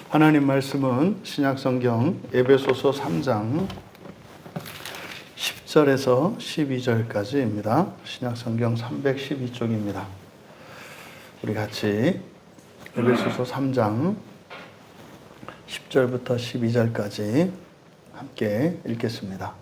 하나님 말씀은 신약성경 에베소서 3장 10절에서 12절까지입니다. 신약성경 312쪽입니다. 우리 같이 에베소서 3장 10절부터 12절까지 함께 읽겠습니다.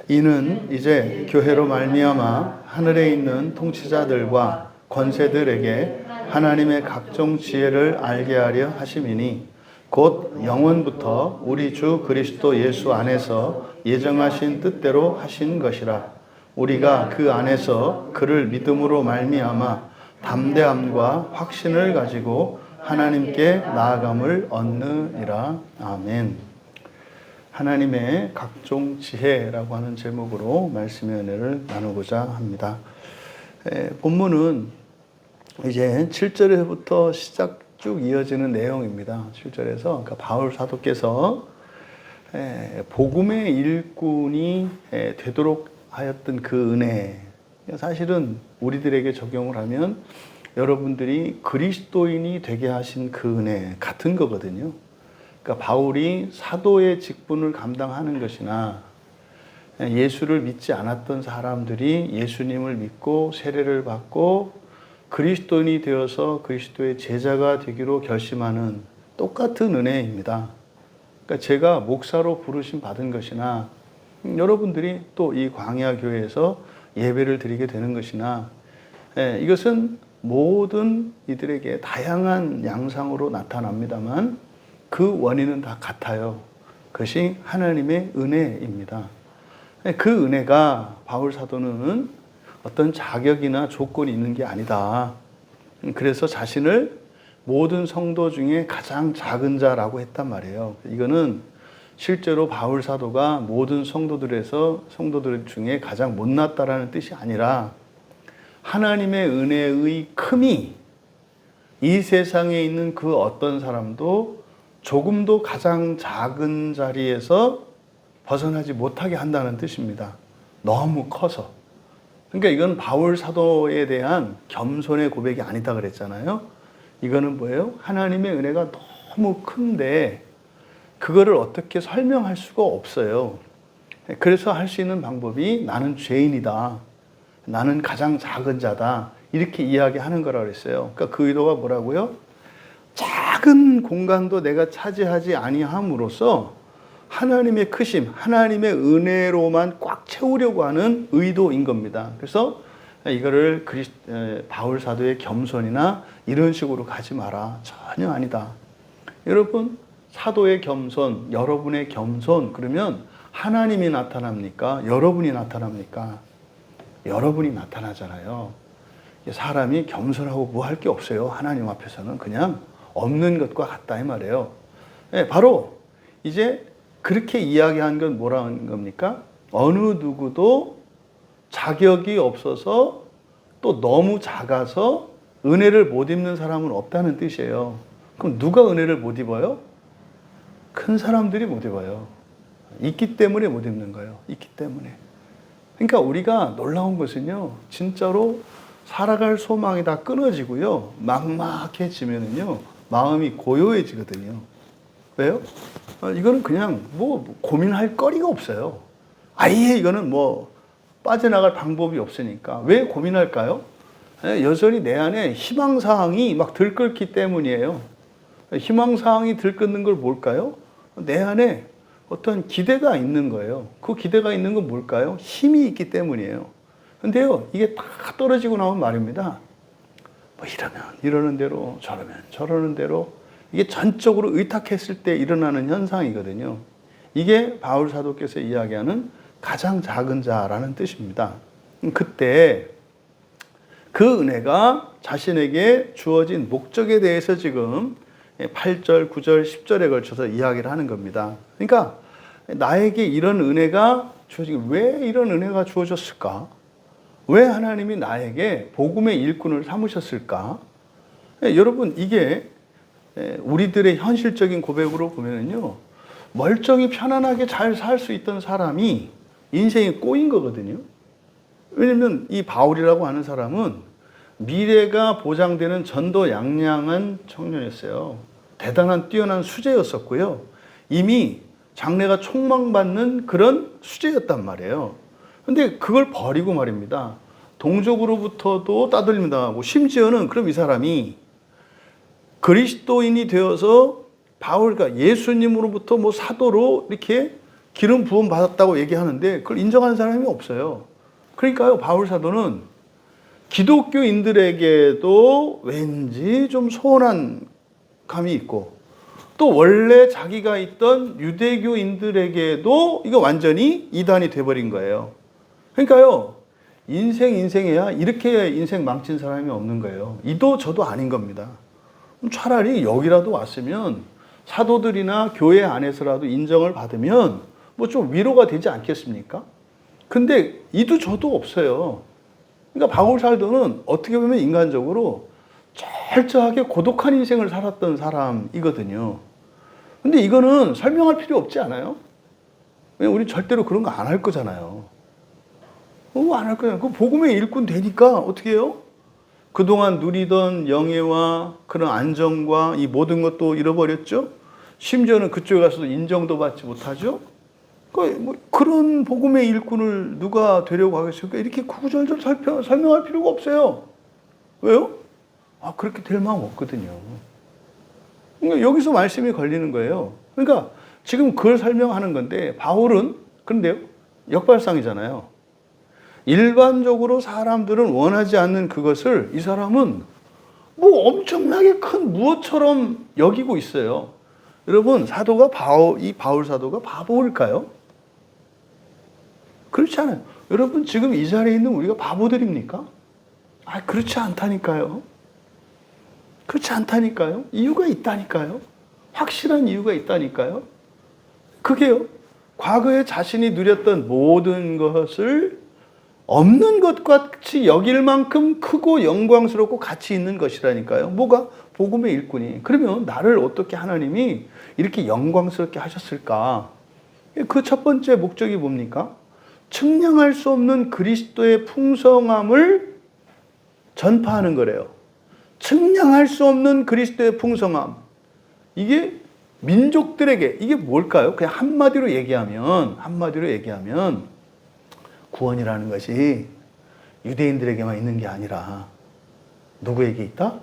이는 이제 교회로 말미암아 하늘에 있는 통치자들과 권세들에게 하나님의 각종 지혜를 알게 하려 하심이니 곧 영원부터 우리 주 그리스도 예수 안에서 예정하신 뜻대로 하신 것이라. 우리가 그 안에서 그를 믿음으로 말미암아 담대함과 확신을 가지고 하나님께 나아감을 얻느니라. 아멘. 하나님의 각종 지혜라고 하는 제목으로 말씀의 은혜를 나누고자 합니다. 본문은 이제 7절부터 시작 쭉 이어지는 내용입니다. 7절에서 그러니까 바울 사도께서 복음의 일꾼이 되도록 하였던 그 은혜, 사실은 우리들에게 적용을 하면 여러분들이 그리스도인이 되게 하신 그 은혜 같은 거거든요. 그러니까 바울이 사도의 직분을 감당하는 것이나 예수를 믿지 않았던 사람들이 예수님을 믿고 세례를 받고 그리스도인이 되어서 그리스도의 제자가 되기로 결심하는 똑같은 은혜입니다. 그러니까 제가 목사로 부르심 받은 것이나 여러분들이 또 이 광야교회에서 예배를 드리게 되는 것이나 이것은 모든 이들에게 다양한 양상으로 나타납니다만 그 원인은 다 같아요. 그것이 하나님의 은혜입니다. 그 은혜가 바울 사도는 어떤 자격이나 조건이 있는 게 아니다. 그래서 자신을 모든 성도 중에 가장 작은 자라고 했단 말이에요. 이거는 실제로 바울 사도가 모든 성도들 중에 가장 못났다라는 뜻이 아니라 하나님의 은혜의 큼이 이 세상에 있는 그 어떤 사람도 조금도 가장 작은 자리에서 벗어나지 못하게 한다는 뜻입니다. 너무 커서. 그러니까 이건 바울 사도에 대한 겸손의 고백이 아니다 그랬잖아요. 이거는 뭐예요? 하나님의 은혜가 너무 큰데 그거를 어떻게 설명할 수가 없어요. 그래서 할 수 있는 방법이 나는 죄인이다. 나는 가장 작은 자다. 이렇게 이야기하는 거라고 그랬어요. 그러니까 그 의도가 뭐라고요? 작은 공간도 내가 차지하지 아니함으로써 하나님의 크심, 하나님의 은혜로만 꽉 채우려고 하는 의도인 겁니다. 그래서 이거를 바울 사도의 겸손이나 이런 식으로 가지 마라. 전혀 아니다. 여러분, 사도의 겸손, 여러분의 겸손, 그러면 하나님이 나타납니까? 여러분이 나타납니까? 여러분이 나타나잖아요. 사람이 겸손하고 뭐 할 게 없어요. 하나님 앞에서는 그냥 없는 것과 같다 이 말이에요. 바로 이제 그렇게 이야기한 건 뭐라는 겁니까? 어느 누구도 자격이 없어서 또 너무 작아서 은혜를 못 입는 사람은 없다는 뜻이에요. 그럼 누가 은혜를 못 입어요? 큰 사람들이 못 입어요. 있기 때문에 못 입는 거예요. 있기 때문에. 그러니까 우리가 놀라운 것은요, 진짜로 살아갈 소망이 다 끊어지고요, 막막해지면은요, 마음이 고요해지거든요. 왜요? 이거는 그냥 뭐 고민할 거리가 없어요. 아예 이거는 뭐 빠져나갈 방법이 없으니까. 왜 고민할까요? 여전히 내 안에 희망사항이 막 들끓기 때문이에요. 희망사항이 들끓는 걸 뭘까요? 내 안에 어떤 기대가 있는 거예요. 그 기대가 있는 건 뭘까요? 힘이 있기 때문이에요. 근데요, 이게 다 떨어지고 나면 말입니다. 뭐 이러면 이러는 대로, 저러면 저러는 대로, 이게 전적으로 의탁했을 때 일어나는 현상이거든요. 이게 바울 사도께서 이야기하는 가장 작은 자라는 뜻입니다. 그때 그 은혜가 자신에게 주어진 목적에 대해서 지금 8절, 9절, 10절에 걸쳐서 이야기를 하는 겁니다. 그러니까 나에게 이런 은혜가 주어진, 왜 이런 은혜가 주어졌을까? 왜 하나님이 나에게 복음의 일꾼을 삼으셨을까? 여러분, 이게 우리들의 현실적인 고백으로 보면은요, 멀쩡히 편안하게 잘 살 수 있던 사람이 인생이 꼬인 거거든요. 왜냐면 이 바울이라고 하는 사람은 미래가 보장되는 전도양양한 청년이었어요. 대단한 뛰어난 수재였었고요. 이미 장래가 촉망받는 그런 수재였단 말이에요. 근데 그걸 버리고 말입니다. 동족으로부터도 따돌림 당하고 심지어는 그럼 이 사람이 그리스도인이 되어서 바울과 예수님으로부터 뭐 사도로 이렇게 기름 부음 받았다고 얘기하는데 그걸 인정하는 사람이 없어요. 그러니까요, 바울 사도는 기독교인들에게도 왠지 좀 소원한 감이 있고 또 원래 자기가 있던 유대교인들에게도 이거 완전히 이단이 돼버린 거예요. 그러니까요, 인생이야 이렇게 인생 망친 사람이 없는 거예요. 이도 저도 아닌 겁니다. 차라리 여기라도 왔으면 사도들이나 교회 안에서라도 인정을 받으면 뭐 좀 위로가 되지 않겠습니까? 근데 이도 저도 없어요. 그러니까 바울 사도는 어떻게 보면 인간적으로 철저하게 고독한 인생을 살았던 사람이거든요. 근데 이거는 설명할 필요 없지 않아요? 왜냐면 우리 절대로 그런 거 안 할 거잖아요. 안 할 거잖아요. 그 복음의 일꾼 되니까 어떻게 해요? 그동안 누리던 영예와 그런 안정과 이 모든 것도 잃어버렸죠? 심지어는 그쪽에 가서도 인정도 받지 못하죠? 그런 복음의 일꾼을 누가 되려고 하겠습니까? 이렇게 구구절절 설명할 필요가 없어요. 왜요? 그렇게 될 마음 없거든요. 그러니까 여기서 말씀이 걸리는 거예요. 그러니까 지금 그걸 설명하는 건데 바울은 그런데요, 역발상이잖아요. 일반적으로 사람들은 원하지 않는 그것을 이 사람은 뭐 엄청나게 큰 무엇처럼 여기고 있어요. 여러분, 이 바울 사도가 바보일까요? 그렇지 않아요. 여러분, 지금 이 자리에 있는 우리가 바보들입니까? 그렇지 않다니까요. 그렇지 않다니까요. 이유가 있다니까요. 확실한 이유가 있다니까요. 그게요, 과거에 자신이 누렸던 모든 것을 없는 것 같이 여길 만큼 크고 영광스럽고 가치 있는 것이라니까요. 뭐가? 복음의 일꾼이. 그러면 나를 어떻게 하나님이 이렇게 영광스럽게 하셨을까? 그 첫 번째 목적이 뭡니까? 측량할 수 없는 그리스도의 풍성함을 전파하는 거래요. 측량할 수 없는 그리스도의 풍성함. 이게 민족들에게 이게 뭘까요? 그냥 한마디로 얘기하면 구원이라는 것이 유대인들에게만 있는 게 아니라 누구에게 있다?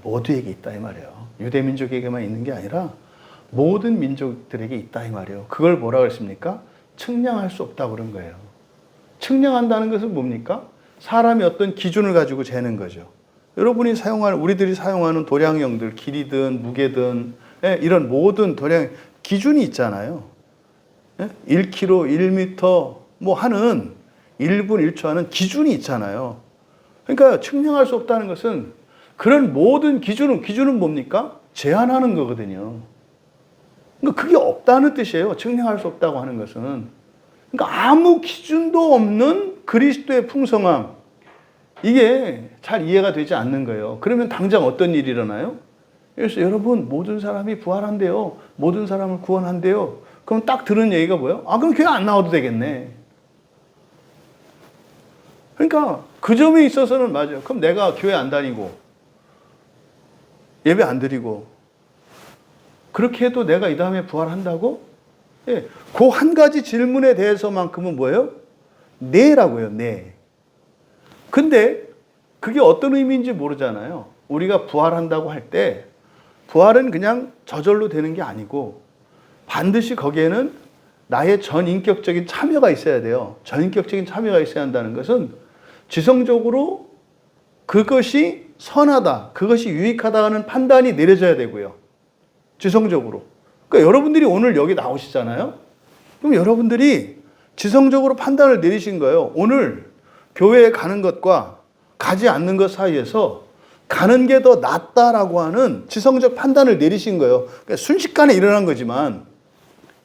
모두에게 있다 이 말이에요. 유대 민족에게만 있는 게 아니라 모든 민족들에게 있다 이 말이에요. 그걸 뭐라고 했습니까? 측량할 수 없다고 그런 거예요. 측량한다는 것은 뭡니까? 사람이 어떤 기준을 가지고 재는 거죠. 우리들이 사용하는 도량형들, 길이든 무게든 이런 모든 도량 기준이 있잖아요. 1kg, 1m 뭐 하는 1분 1초 하는 기준이 있잖아요. 그러니까 측량할 수 없다는 것은 그런 모든 기준은 뭡니까? 제한하는 거거든요. 그러니까 그게 없다는 뜻이에요. 측량할 수 없다고 하는 것은. 그러니까 아무 기준도 없는 그리스도의 풍성함. 이게 잘 이해가 되지 않는 거예요. 그러면 당장 어떤 일이 일어나요? 그래서 여러분, 모든 사람이 부활한대요. 모든 사람을 구원한대요. 그럼 딱 들은 얘기가 뭐예요? 그럼 교회 안 나와도 되겠네. 그러니까 그 점에 있어서는 맞아요. 그럼 내가 교회 안 다니고 예배 안 드리고 그렇게 해도 내가 이 다음에 부활한다고? 그 한 가지 질문에 대해서만큼은 뭐예요? 네라고요. 네. 근데 그게 어떤 의미인지 모르잖아요. 우리가 부활한다고 할 때 부활은 그냥 저절로 되는 게 아니고 반드시 거기에는 나의 전인격적인 참여가 있어야 돼요. 전인격적인 참여가 있어야 한다는 것은 지성적으로 그것이 선하다, 그것이 유익하다 하는 판단이 내려져야 되고요. 지성적으로. 그러니까 여러분들이 오늘 여기 나오시잖아요. 그럼 여러분들이 지성적으로 판단을 내리신 거예요. 오늘 교회에 가는 것과 가지 않는 것 사이에서 가는 게 더 낫다라고 하는 지성적 판단을 내리신 거예요. 그러니까 순식간에 일어난 거지만,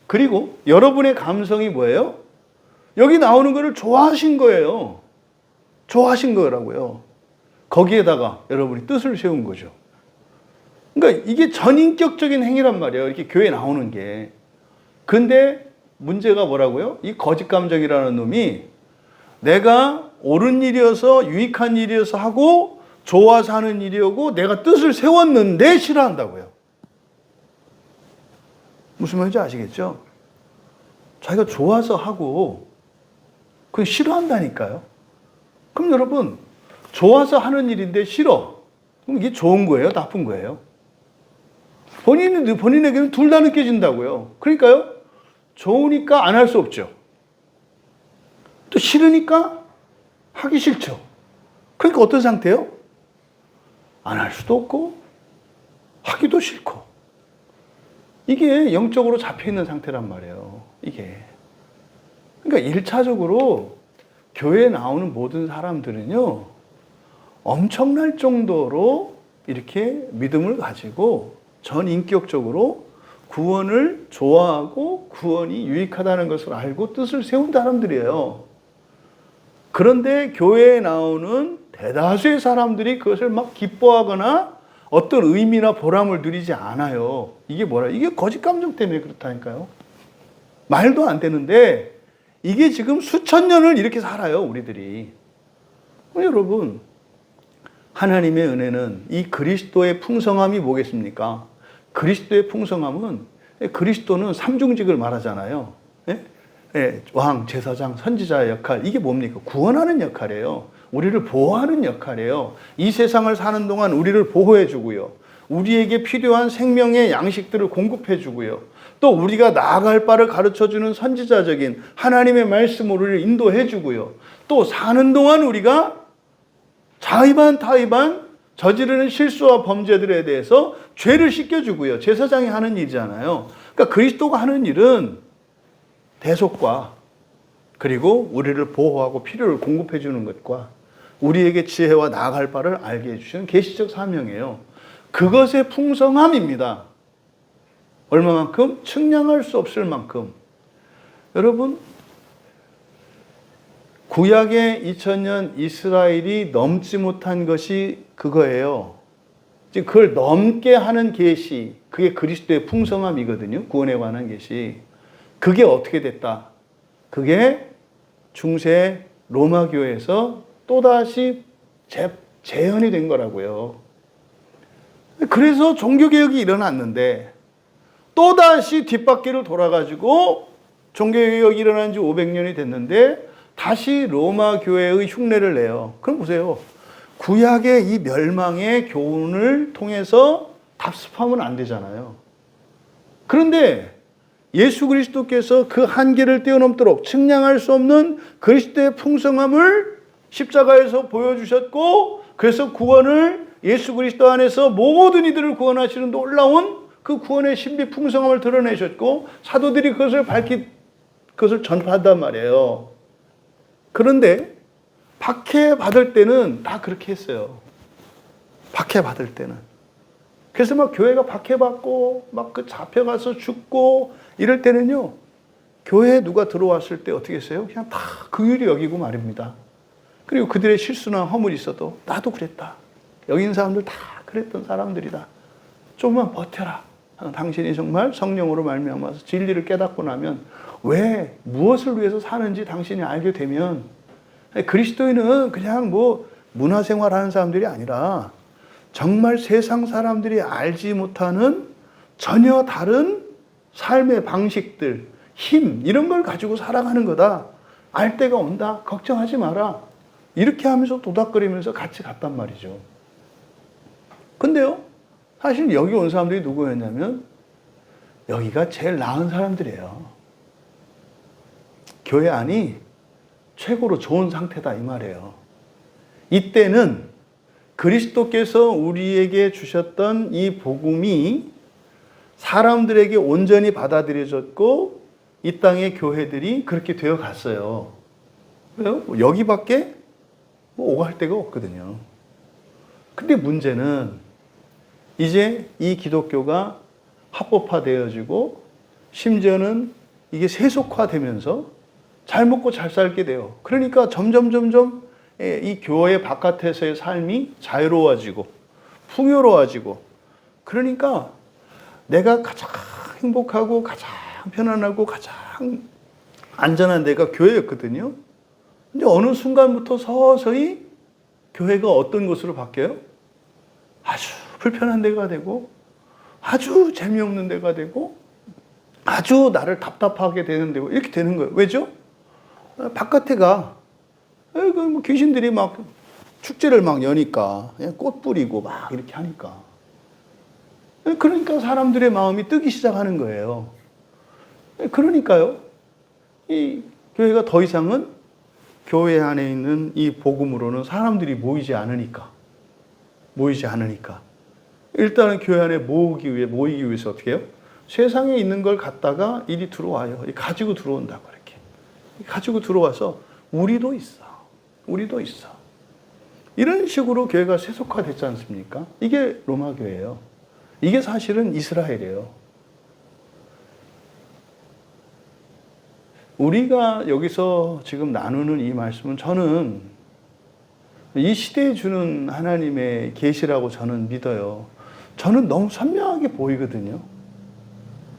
그리고 여러분의 감성이 뭐예요? 여기 나오는 거를 좋아하신 거예요. 좋아하신 거라고요. 거기에다가 여러분이 뜻을 세운 거죠. 그러니까 이게 전인격적인 행위란 말이에요. 이렇게 교회에 나오는 게. 근데 문제가 뭐라고요? 이 거짓 감정이라는 놈이 내가 옳은 일이어서 유익한 일이어서 하고 좋아서 하는 일이었고 내가 뜻을 세웠는데 싫어한다고요. 무슨 말인지 아시겠죠? 자기가 좋아서 하고 그건 싫어한다니까요. 그럼 여러분, 좋아서 하는 일인데 싫어. 그럼 이게 좋은 거예요? 나쁜 거예요? 본인에게는 둘 다 느껴진다고요. 그러니까요, 좋으니까 안 할 수 없죠. 또 싫으니까 하기 싫죠. 그러니까 어떤 상태예요? 안 할 수도 없고 하기도 싫고. 이게 영적으로 잡혀있는 상태란 말이에요. 이게. 그러니까 1차적으로 교회에 나오는 모든 사람들은요, 엄청날 정도로 이렇게 믿음을 가지고 전인격적으로 구원을 좋아하고 구원이 유익하다는 것을 알고 뜻을 세운 사람들이에요. 그런데 교회에 나오는 대다수의 사람들이 그것을 막 기뻐하거나 어떤 의미나 보람을 누리지 않아요. 이게 뭐라? 이게 거짓 감정 때문에 그렇다니까요. 말도 안 되는데 이게 지금 수천 년을 이렇게 살아요, 우리들이. 여러분, 하나님의 은혜는 이 그리스도의 풍성함이 뭐겠습니까? 그리스도의 풍성함은, 그리스도는 삼중직을 말하잖아요. 왕, 제사장, 선지자의 역할, 이게 뭡니까? 구원하는 역할이에요. 우리를 보호하는 역할이에요. 이 세상을 사는 동안 우리를 보호해 주고요. 우리에게 필요한 생명의 양식들을 공급해 주고요. 또 우리가 나아갈 바를 가르쳐 주는 선지자적인 하나님의 말씀으로 우리를 인도해 주고요. 또 사는 동안 우리가 자의반 타의반 저지르는 실수와 범죄들에 대해서 죄를 씻겨주고요. 제사장이 하는 일이잖아요. 그러니까 그리스도가 하는 일은 대속과 그리고 우리를 보호하고 필요를 공급해 주는 것과 우리에게 지혜와 나아갈 바를 알게 해주시는 계시적 사명이에요. 그것의 풍성함입니다. 얼마만큼? 측량할 수 없을 만큼. 여러분, 구약의 2000년 이스라엘이 넘지 못한 것이 그거예요. 지금 그걸 넘게 하는 계시, 그게 그리스도의 풍성함이거든요. 구원에 관한 계시. 그게 어떻게 됐다? 그게 중세 로마 교회에서 또다시 재현이 된 거라고요. 그래서 종교개혁이 일어났는데 또다시 뒷바퀴를 돌아가지고 종교개혁이 일어난 지 500년이 됐는데 다시 로마 교회의 흉내를 내요. 그럼 보세요. 구약의 이 멸망의 교훈을 통해서 답습하면 안 되잖아요. 그런데 예수 그리스도께서 그 한계를 뛰어넘도록 측량할 수 없는 그리스도의 풍성함을 십자가에서 보여주셨고, 그래서 구원을 예수 그리스도 안에서 모든 이들을 구원하시는 놀라운 그 구원의 신비 풍성함을 드러내셨고, 사도들이 그것을 전파한단 말이에요. 그런데 박해 받을 때는 다 그렇게 했어요. 박해 받을 때는. 그래서 막 교회가 박해받고 막 그 잡혀가서 죽고 이럴 때는요, 교회에 누가 들어왔을 때 어떻게 했어요? 그냥 다 긍휼히 여기고 말입니다. 그리고 그들의 실수나 허물이 있어도 나도 그랬다. 여기 있는 사람들 다 그랬던 사람들이다. 조금만 버텨라. 당신이 정말 성령으로 말미암아서 진리를 깨닫고 나면 왜 무엇을 위해서 사는지 당신이 알게 되면, 그리스도인은 그냥 뭐 문화생활하는 사람들이 아니라 정말 세상 사람들이 알지 못하는 전혀 다른 삶의 방식들, 힘, 이런 걸 가지고 살아가는 거다. 알 때가 온다. 걱정하지 마라. 이렇게 하면서 도닥거리면서 같이 갔단 말이죠. 근데요, 사실 여기 온 사람들이 누구였냐면 여기가 제일 나은 사람들이에요. 교회 안이 최고로 좋은 상태다 이 말이에요. 이때는 그리스도께서 우리에게 주셨던 이 복음이 사람들에게 온전히 받아들여졌고 이 땅의 교회들이 그렇게 되어 갔어요. 왜요? 여기밖에 오갈 데가 없거든요. 근데 문제는 이제 이 기독교가 합법화되어지고 심지어는 이게 세속화되면서 잘 먹고 잘 살게 돼요. 그러니까 점점 이 교회 바깥에서의 삶이 자유로워지고 풍요로워지고, 그러니까 내가 가장 행복하고 가장 편안하고 가장 안전한 데가 교회였거든요. 근데 어느 순간부터 서서히 교회가 어떤 곳으로 바뀌어요? 아주 불편한 데가 되고 아주 재미없는 데가 되고 아주 나를 답답하게 되는데 이렇게 되는 거예요. 왜죠? 바깥에 가. 뭐 귀신들이 막 축제를 막 여니까 꽃 뿌리고 막 이렇게 하니까. 그러니까 사람들의 마음이 뜨기 시작하는 거예요. 그러니까요. 이 교회가 더 이상은 교회 안에 있는 이 복음으로는 사람들이 모이지 않으니까. 일단은 교회 안에 모이기 위해서 어떻게 해요? 세상에 있는 걸 갖다가 이리 들어와요. 가지고 들어온다고 이렇게. 가지고 들어와서 우리도 있어. 이런 식으로 교회가 세속화됐지 않습니까? 이게 로마 교회예요. 이게 사실은 이스라엘이에요. 우리가 여기서 지금 나누는 이 말씀은 저는 이 시대에 주는 하나님의 계시라고 저는 믿어요. 저는 너무 선명하게 보이거든요.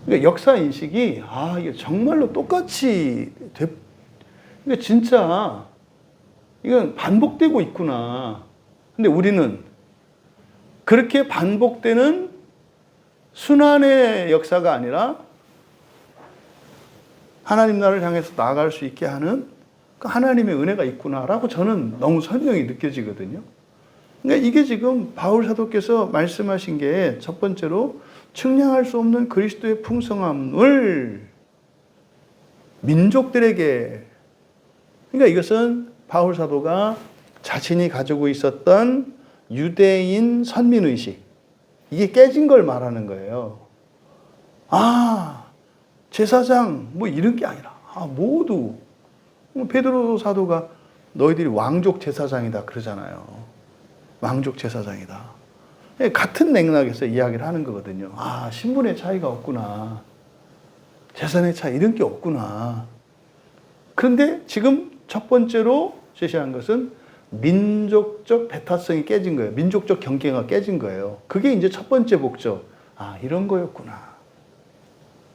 그러니까 역사 인식이 이게 정말로 똑같이 그러니까 진짜 이건 반복되고 있구나. 근데 우리는 그렇게 반복되는 순환의 역사가 아니라 하나님 나라를 향해서 나아갈 수 있게 하는 그 하나님의 은혜가 있구나라고 저는 너무 선명히 느껴지거든요. 그러니까 이게 지금 바울 사도께서 말씀하신 게 첫 번째로 측량할 수 없는 그리스도의 풍성함을 민족들에게, 그러니까 이것은 바울 사도가 자신이 가지고 있었던 유대인 선민의식, 이게 깨진 걸 말하는 거예요. 제사장 뭐 이런 게 아니라 모두 베드로 사도가 너희들이 왕족 제사장이다 그러잖아요. 왕족 제사장이다. 같은 맥락에서 이야기를 하는 거거든요. 신분의 차이가 없구나. 재산의 차이 이런 게 없구나. 그런데 지금 첫 번째로 제시한 것은 민족적 배타성이 깨진 거예요. 민족적 경계가 깨진 거예요. 그게 이제 첫 번째 목적. 이런 거였구나.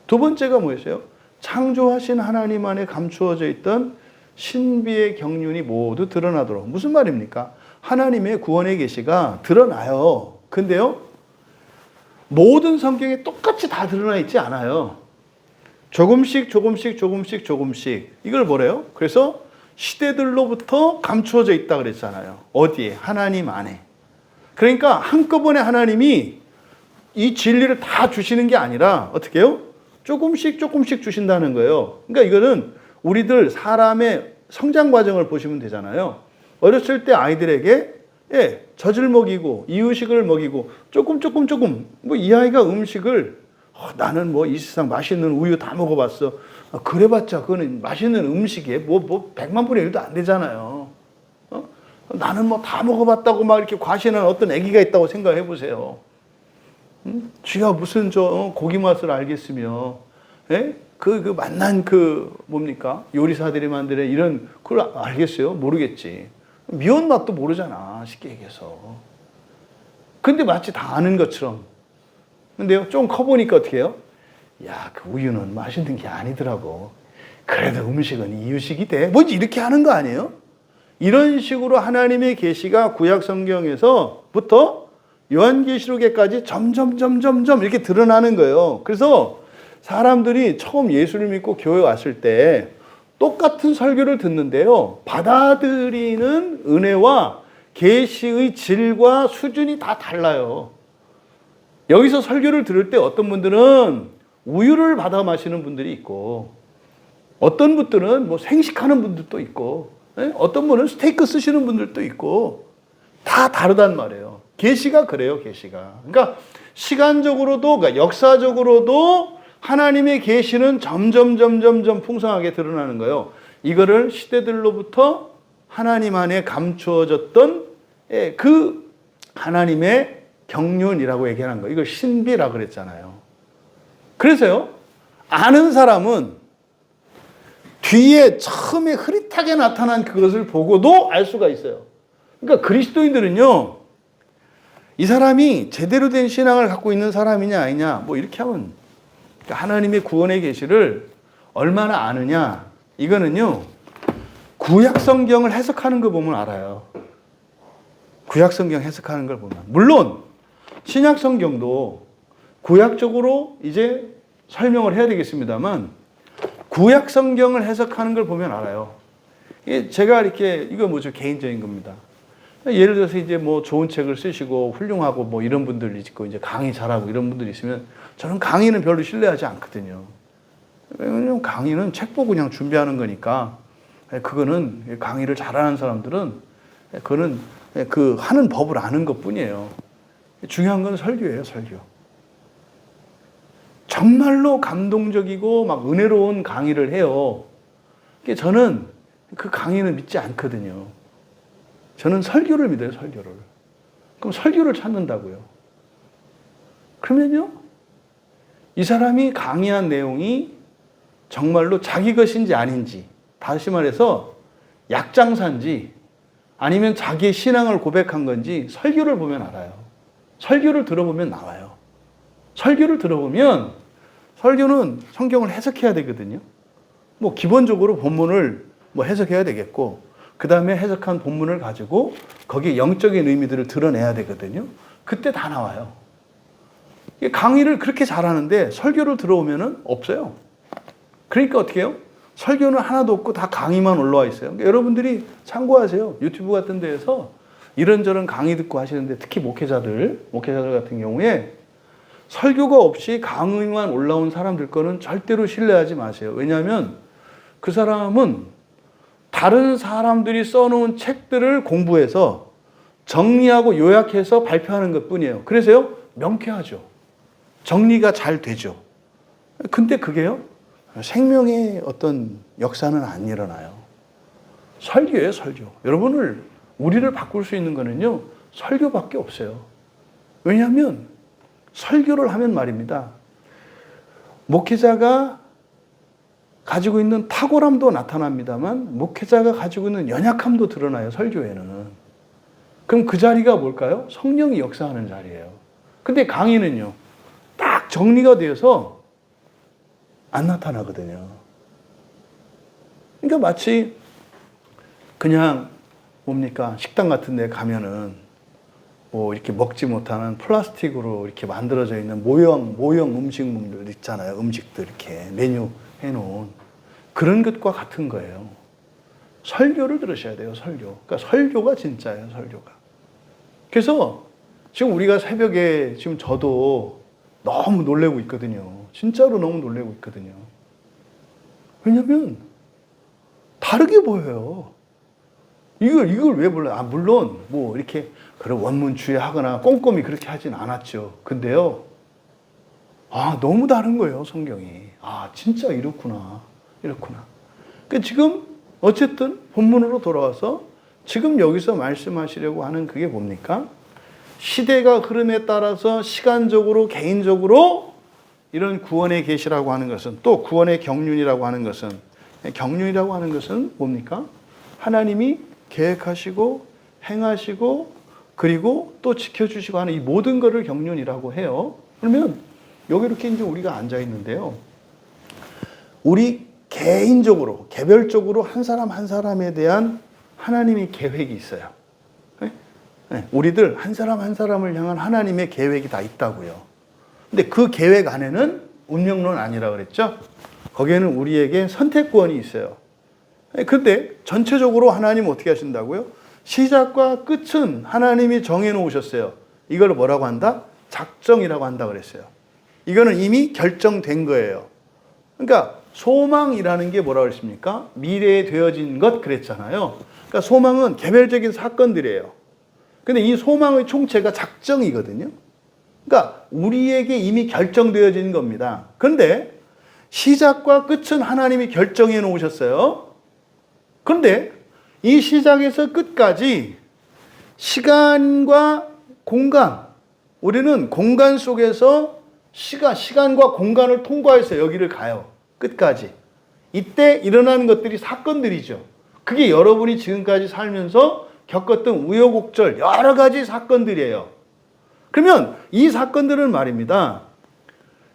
두 번째가 뭐였어요? 창조하신 하나님 안에 감추어져 있던 신비의 경륜이 모두 드러나도록. 무슨 말입니까? 하나님의 구원의 계시가 드러나요. 근데요, 모든 성경에 똑같이 다 드러나 있지 않아요. 조금씩. 이걸 뭐래요? 그래서 시대들로부터 감추어져 있다 그랬잖아요. 어디에? 하나님 안에. 그러니까 한꺼번에 하나님이 이 진리를 다 주시는 게 아니라 어떻게 해요? 조금씩 주신다는 거예요. 그러니까 이거는 우리들 사람의 성장 과정을 보시면 되잖아요. 어렸을 때 아이들에게 젖을 먹이고 이유식을 먹이고 조금 뭐 이 아이가 음식을 나는 뭐 이 세상 맛있는 우유 다 먹어봤어. 그래봤자 그거는 맛있는 음식에 뭐 100만 분의 1도 안 되잖아요. 나는 뭐 다 먹어봤다고 막 이렇게 과신하는 어떤 아기가 있다고 생각해 보세요. 쥐가 무슨 고기 맛을 알겠으며, 그 만난 뭡니까? 요리사들이 만드는 이런, 그걸 알겠어요? 모르겠지. 미원 맛도 모르잖아, 쉽게 얘기해서. 근데 마치 다 아는 것처럼. 근데요, 좀 커보니까 어떻게 해요? 그 우유는 맛있는 게 아니더라고. 그래도 음식은 이유식이 돼. 뭐지, 이렇게 하는 거 아니에요? 이런 식으로 하나님의 계시가 구약 성경에서부터 요한계시록에까지 점점 이렇게 드러나는 거예요. 그래서 사람들이 처음 예수를 믿고 교회 왔을 때 똑같은 설교를 듣는데요, 받아들이는 은혜와 계시의 질과 수준이 다 달라요. 여기서 설교를 들을 때 어떤 분들은 우유를 받아 마시는 분들이 있고, 어떤 분들은 뭐 생식하는 분들도 있고, 어떤 분은 스테이크 쓰시는 분들도 있고, 다 다르단 말이에요. 계시가 그래요, 계시가. 그러니까 시간적으로도, 그러니까 역사적으로도 하나님의 계시는 점점 풍성하게 드러나는 거예요. 이거를 시대들로부터 하나님 안에 감추어졌던 그 하나님의 경륜이라고 얘기하는 거예요. 이걸 신비라고 그랬잖아요. 그래서요, 아는 사람은 뒤에 처음에 흐릿하게 나타난 그것을 보고도 알 수가 있어요. 그러니까 그리스도인들은요, 이 사람이 제대로 된 신앙을 갖고 있는 사람이냐 아니냐, 뭐 이렇게 하면, 하나님의 구원의 계시를 얼마나 아느냐, 이거는요, 구약 성경을 해석하는 거 보면 알아요. 구약 성경 해석하는 걸 보면. 물론 신약 성경도 구약적으로 이제 설명을 해야 되겠습니다만 구약 성경을 해석하는 걸 보면 알아요. 제가 이렇게 이거 뭐죠 개인적인 겁니다. 예를 들어서 이제 뭐 좋은 책을 쓰시고 훌륭하고 뭐 이런 분들 있고 이제 강의 잘하고 이런 분들이 있으면 저는 강의는 별로 신뢰하지 않거든요. 왜냐면 강의는 책 보고 그냥 준비하는 거니까 그거는 강의를 잘하는 사람들은 그거는 그 하는 법을 아는 것뿐이에요. 중요한 건 설교예요, 설교. 정말로 감동적이고 막 은혜로운 강의를 해요. 저는 그 강의는 믿지 않거든요. 저는 설교를 믿어요, 설교를. 그럼 설교를 찾는다고요. 그러면요, 이 사람이 강의한 내용이 정말로 자기 것인지 아닌지, 다시 말해서 약장사인지 아니면 자기의 신앙을 고백한 건지 설교를 보면 알아요. 설교를 들어보면 나와요. 설교를 들어보면 설교는 성경을 해석해야 되거든요. 뭐 기본적으로 본문을 뭐 해석해야 되겠고 그 다음에 해석한 본문을 가지고 거기에 영적인 의미들을 드러내야 되거든요. 그때 다 나와요. 강의를 그렇게 잘하는데 설교를 들어오면은 없어요. 그러니까 어떻게 해요? 설교는 하나도 없고 다 강의만 올라와 있어요. 그러니까 여러분들이 참고하세요. 유튜브 같은 데에서 이런저런 강의 듣고 하시는데 특히 목회자들 같은 경우에 설교가 없이 강의만 올라온 사람들 거는 절대로 신뢰하지 마세요. 왜냐하면 그 사람은 다른 사람들이 써놓은 책들을 공부해서 정리하고 요약해서 발표하는 것 뿐이에요. 그래서요, 명쾌하죠. 정리가 잘 되죠. 근데 그게요, 생명의 어떤 역사는 안 일어나요. 설교예요, 설교. 우리를 바꿀 수 있는 거는요, 설교밖에 없어요. 왜냐하면 설교를 하면 말입니다. 목회자가 가지고 있는 탁월함도 나타납니다만 목회자가 가지고 있는 연약함도 드러나요, 설교에는. 그럼 그 자리가 뭘까요? 성령이 역사하는 자리예요. 근데 강의는요, 딱 정리가 되어서 안 나타나거든요. 그러니까 마치 그냥 뭡니까? 식당 같은 데 가면은 뭐 이렇게 먹지 못하는 플라스틱으로 이렇게 만들어져 있는 모형 음식물들 있잖아요. 음식들 이렇게 메뉴 해놓은 그런 것과 같은 거예요. 설교를 들으셔야 돼요, 설교. 그러니까 설교가 진짜예요, 설교가. 그래서 지금 우리가 새벽에 지금 저도 너무 놀래고 있거든요. 진짜로 너무 놀래고 있거든요. 왜냐면 다르게 보여요. 이걸 왜 몰라요? 물론 뭐 이렇게 그런 원문추회하거나 꼼꼼히 그렇게 하진 않았죠. 근데요, 너무 다른 거예요, 성경이. 진짜 이렇구나. 그러니까 지금 어쨌든 본문으로 돌아와서 지금 여기서 말씀하시려고 하는 그게 뭡니까? 시대가 흐름에 따라서 시간적으로, 개인적으로 이런 구원의 계시라고 하는 것은, 또 구원의 경륜이라고 하는 것은 뭡니까? 하나님이 계획하시고 행하시고 그리고 또 지켜주시고 하는 이 모든 것을 경륜이라고 해요. 그러면 여기 이렇게 이제 우리가 앉아 있는데요, 우리 개인적으로, 개별적으로 한 사람 한 사람에 대한 하나님의 계획이 있어요. 네, 우리들 한 사람 한 사람을 향한 하나님의 계획이 다 있다고요. 근데 그 계획 안에는 운명론 아니라 그랬죠? 거기에는 우리에게 선택권이 있어요. 근데 전체적으로 하나님 어떻게 하신다고요? 시작과 끝은 하나님이 정해놓으셨어요. 이걸 뭐라고 한다? 작정이라고 한다 그랬어요. 이거는 이미 결정된 거예요. 그러니까 소망이라는 게 뭐라고 그랬습니까? 미래에 되어진 것 그랬잖아요. 그러니까 소망은 개별적인 사건들이에요. 근데 이 소망의 총체가 작정이거든요. 그러니까 우리에게 이미 결정되어진 겁니다. 그런데 시작과 끝은 하나님이 결정해 놓으셨어요. 그런데 이 시작에서 끝까지 시간과 공간, 우리는 공간 속에서 시간과 공간을 통과해서 여기를 가요. 끝까지. 이때 일어나는 것들이 사건들이죠. 그게 여러분이 지금까지 살면서 겪었던 우여곡절 여러 가지 사건들이에요. 그러면 이 사건들은 말입니다,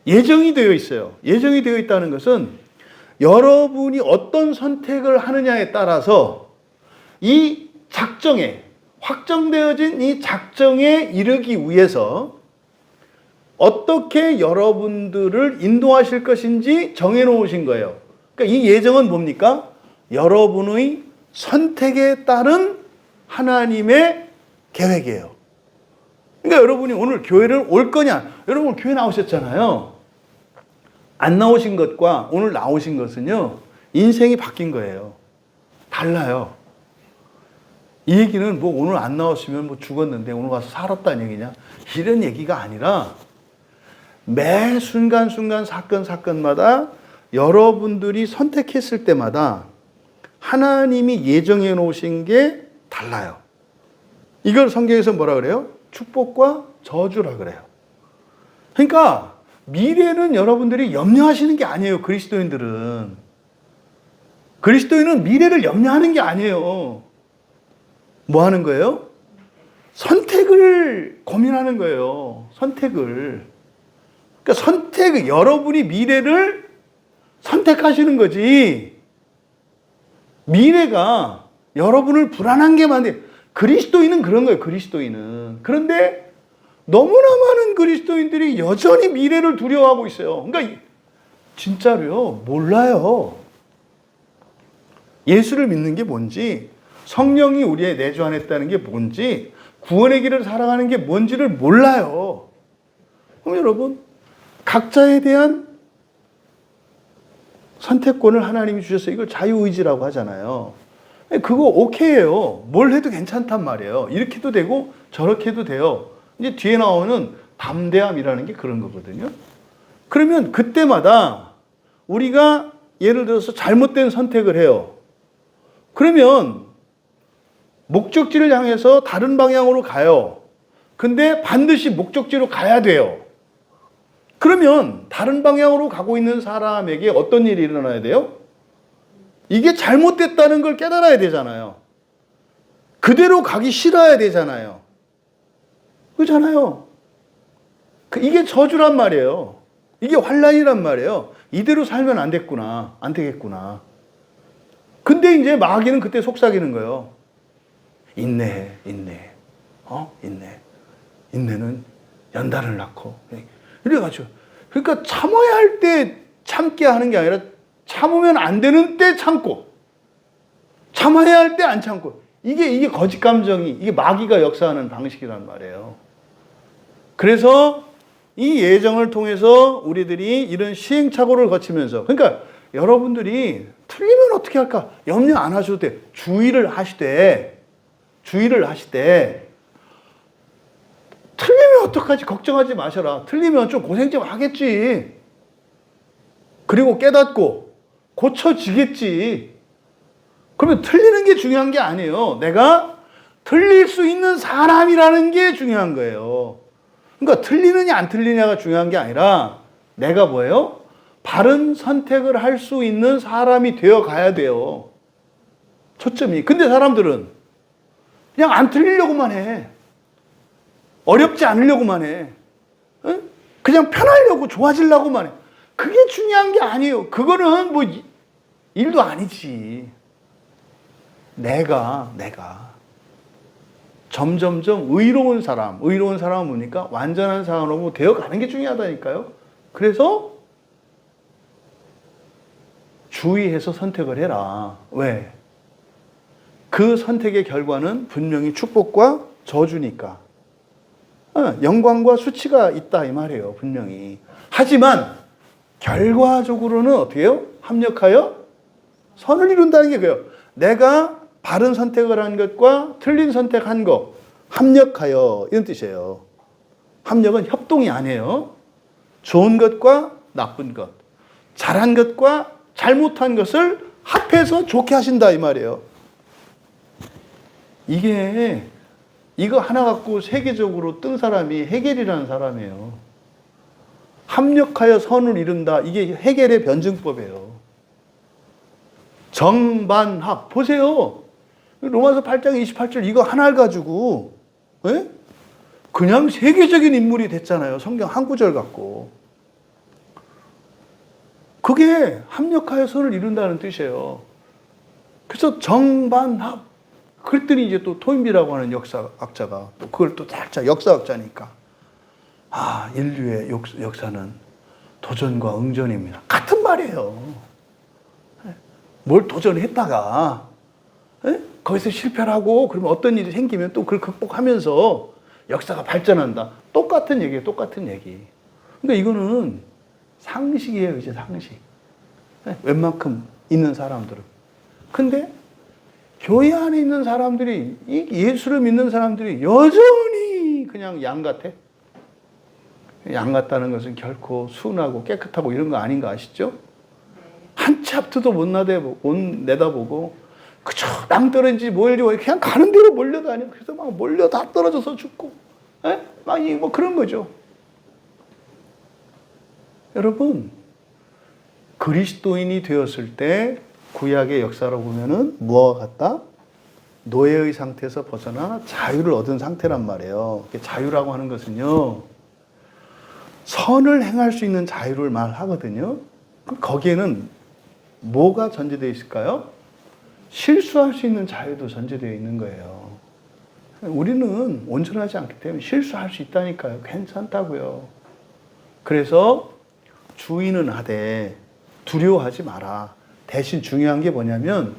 예정이 되어 있어요. 예정이 되어 있다는 것은 여러분이 어떤 선택을 하느냐에 따라서 이 작정에, 확정되어진 이 작정에 이르기 위해서 어떻게 여러분들을 인도하실 것인지 정해놓으신 거예요. 그러니까 이 예정은 뭡니까? 여러분의 선택에 따른 하나님의 계획이에요. 그러니까 여러분이 오늘 교회를 올 거냐? 여러분 교회 나오셨잖아요. 안 나오신 것과 오늘 나오신 것은요, 인생이 바뀐 거예요. 달라요. 이 얘기는 뭐 오늘 안 나왔으면 뭐 죽었는데 오늘 와서 살았다는 얘기냐? 이런 얘기가 아니라 매 순간순간 사건마다 여러분들이 선택했을 때마다 하나님이 예정해 놓으신 게 달라요. 이걸 성경에서 뭐라 그래요? 축복과 저주라 그래요. 그러니까 미래는 여러분들이 염려하시는 게 아니에요. 그리스도인들은. 그리스도인은 미래를 염려하는 게 아니에요. 뭐 하는 거예요? 선택을 고민하는 거예요. 선택을. 그러니까 여러분이 미래를 선택하시는 거지. 미래가 여러분을 불안하게 만든, 그리스도인은 그런 거예요. 그리스도인은. 그런데 너무나 많은 그리스도인들이 여전히 미래를 두려워하고 있어요. 그러니까 진짜로요, 몰라요. 예수를 믿는 게 뭔지, 성령이 우리의 내주 안에 있다는 게 뭔지, 구원의 길을 살아가는 게 뭔지를 몰라요. 그럼 여러분, 각자에 대한 선택권을 하나님이 주셔서 이걸 자유의지라고 하잖아요. 그거 오케이예요. 뭘 해도 괜찮단 말이에요. 이렇게도 되고 저렇게 해도 돼요. 이제 뒤에 나오는 담대함이라는 게 그런 거거든요. 그러면 그때마다 우리가 예를 들어서 잘못된 선택을 해요. 그러면 목적지를 향해서 다른 방향으로 가요. 근데 반드시 목적지로 가야 돼요. 그러면 다른 방향으로 가고 있는 사람에게 어떤 일이 일어나야 돼요? 이게 잘못됐다는 걸 깨달아야 되잖아요. 그대로 가기 싫어야 되잖아요. 그렇잖아요. 이게 저주란 말이에요. 이게 환란이란 말이에요. 이대로 살면 안 됐구나. 안 되겠구나. 근데 이제 마귀는 그때 속삭이는 거예요. 인내해. 인내는 연단을 낳고. 이래가지고. 그러니까 참아야 할 때 참게 하는 게 아니라 참으면 안 되는 때 참고, 참아야 할 때 안 참고. 이게 거짓 감정이, 이게 마귀가 역사하는 방식이란 말이에요. 그래서 이 예정을 통해서 우리들이 이런 시행착오를 거치면서, 그러니까 여러분들이 틀리면 어떻게 할까? 염려 안 하셔도 돼. 주의를 하시되, 틀리면 어떡하지? 걱정하지 마셔라. 틀리면 좀 고생 좀 하겠지. 그리고 깨닫고 고쳐지겠지. 그러면 틀리는 게 중요한 게 아니에요. 내가 틀릴 수 있는 사람이라는 게 중요한 거예요. 그러니까 틀리느냐 안 틀리냐가 중요한 게 아니라 내가 뭐예요? 바른 선택을 할 수 있는 사람이 되어 가야 돼요. 초점이. 근데 사람들은 그냥 안 틀리려고만 해. 어렵지 않으려고만 해. 그냥 편하려고, 좋아지려고만 해. 그게 중요한 게 아니에요. 그거는 뭐 일도 아니지. 내가 점점점 의로운 사람은 뭡니까? 완전한 사람으로 되어가는 게 중요하다니까요. 그래서 주의해서 선택을 해라. 왜? 그 선택의 결과는 분명히 축복과 저주니까. 영광과 수치가 있다 이 말이에요. 분명히. 하지만 결과적으로는 어떻게 해요? 합력하여 선을 이룬다는 게 그래요. 내가 바른 선택을 한 것과 틀린 선택한 것, 합력하여, 이런 뜻이에요. 합력은 협동이 아니에요. 좋은 것과 나쁜 것, 잘한 것과 잘못한 것을 합해서 좋게 하신다 이 말이에요. 이거 하나 갖고 세계적으로 뜬 사람이 헤겔이라는 사람이에요. 합력하여 선을 이룬다. 이게 헤겔의 변증법이에요. 정반합. 보세요. 로마서 8장 28절 이거 하나를 가지고 그냥 세계적인 인물이 됐잖아요. 성경 한 구절 갖고. 그게 합력하여 선을 이룬다는 뜻이에요. 그래서 정반합. 그랬더니 이제 또 토인비라고 하는 역사학자가 또 그걸 또 살짝 역사학자니까 인류의 역사는 도전과 응전입니다. 같은 말이에요. 뭘 도전했다가 거기서 실패를 하고 그러면 어떤 일이 생기면 또 그걸 극복하면서 역사가 발전한다. 똑같은 얘기예요. 똑같은 얘기. 그러니까 이거는 상식이에요. 이제 상식. 웬만큼 있는 사람들은. 근데 교회 안에 있는 사람들이, 이 예수를 믿는 사람들이 여전히 그냥 양 같아. 양 같다는 것은 결코 순하고 깨끗하고 이런 거 아닌 거 아시죠? 한 치 앞도 못 내다보고 그저 낭떠러지 몰려 그냥 가는 대로 몰려다녀. 그래서 막 몰려 다 떨어져서 죽고, 막 뭐 그런 거죠. 여러분, 그리스도인이 되었을 때 구약의 역사로 보면은 무엇과 같다? 노예의 상태에서 벗어나 자유를 얻은 상태란 말이에요. 자유라고 하는 것은요, 선을 행할 수 있는 자유를 말하거든요. 거기에는 뭐가 전제되어 있을까요? 실수할 수 있는 자유도 전제되어 있는 거예요. 우리는 온전하지 않기 때문에 실수할 수 있다니까요. 괜찮다고요. 그래서 주의는 하되 두려워하지 마라. 대신 중요한 게 뭐냐면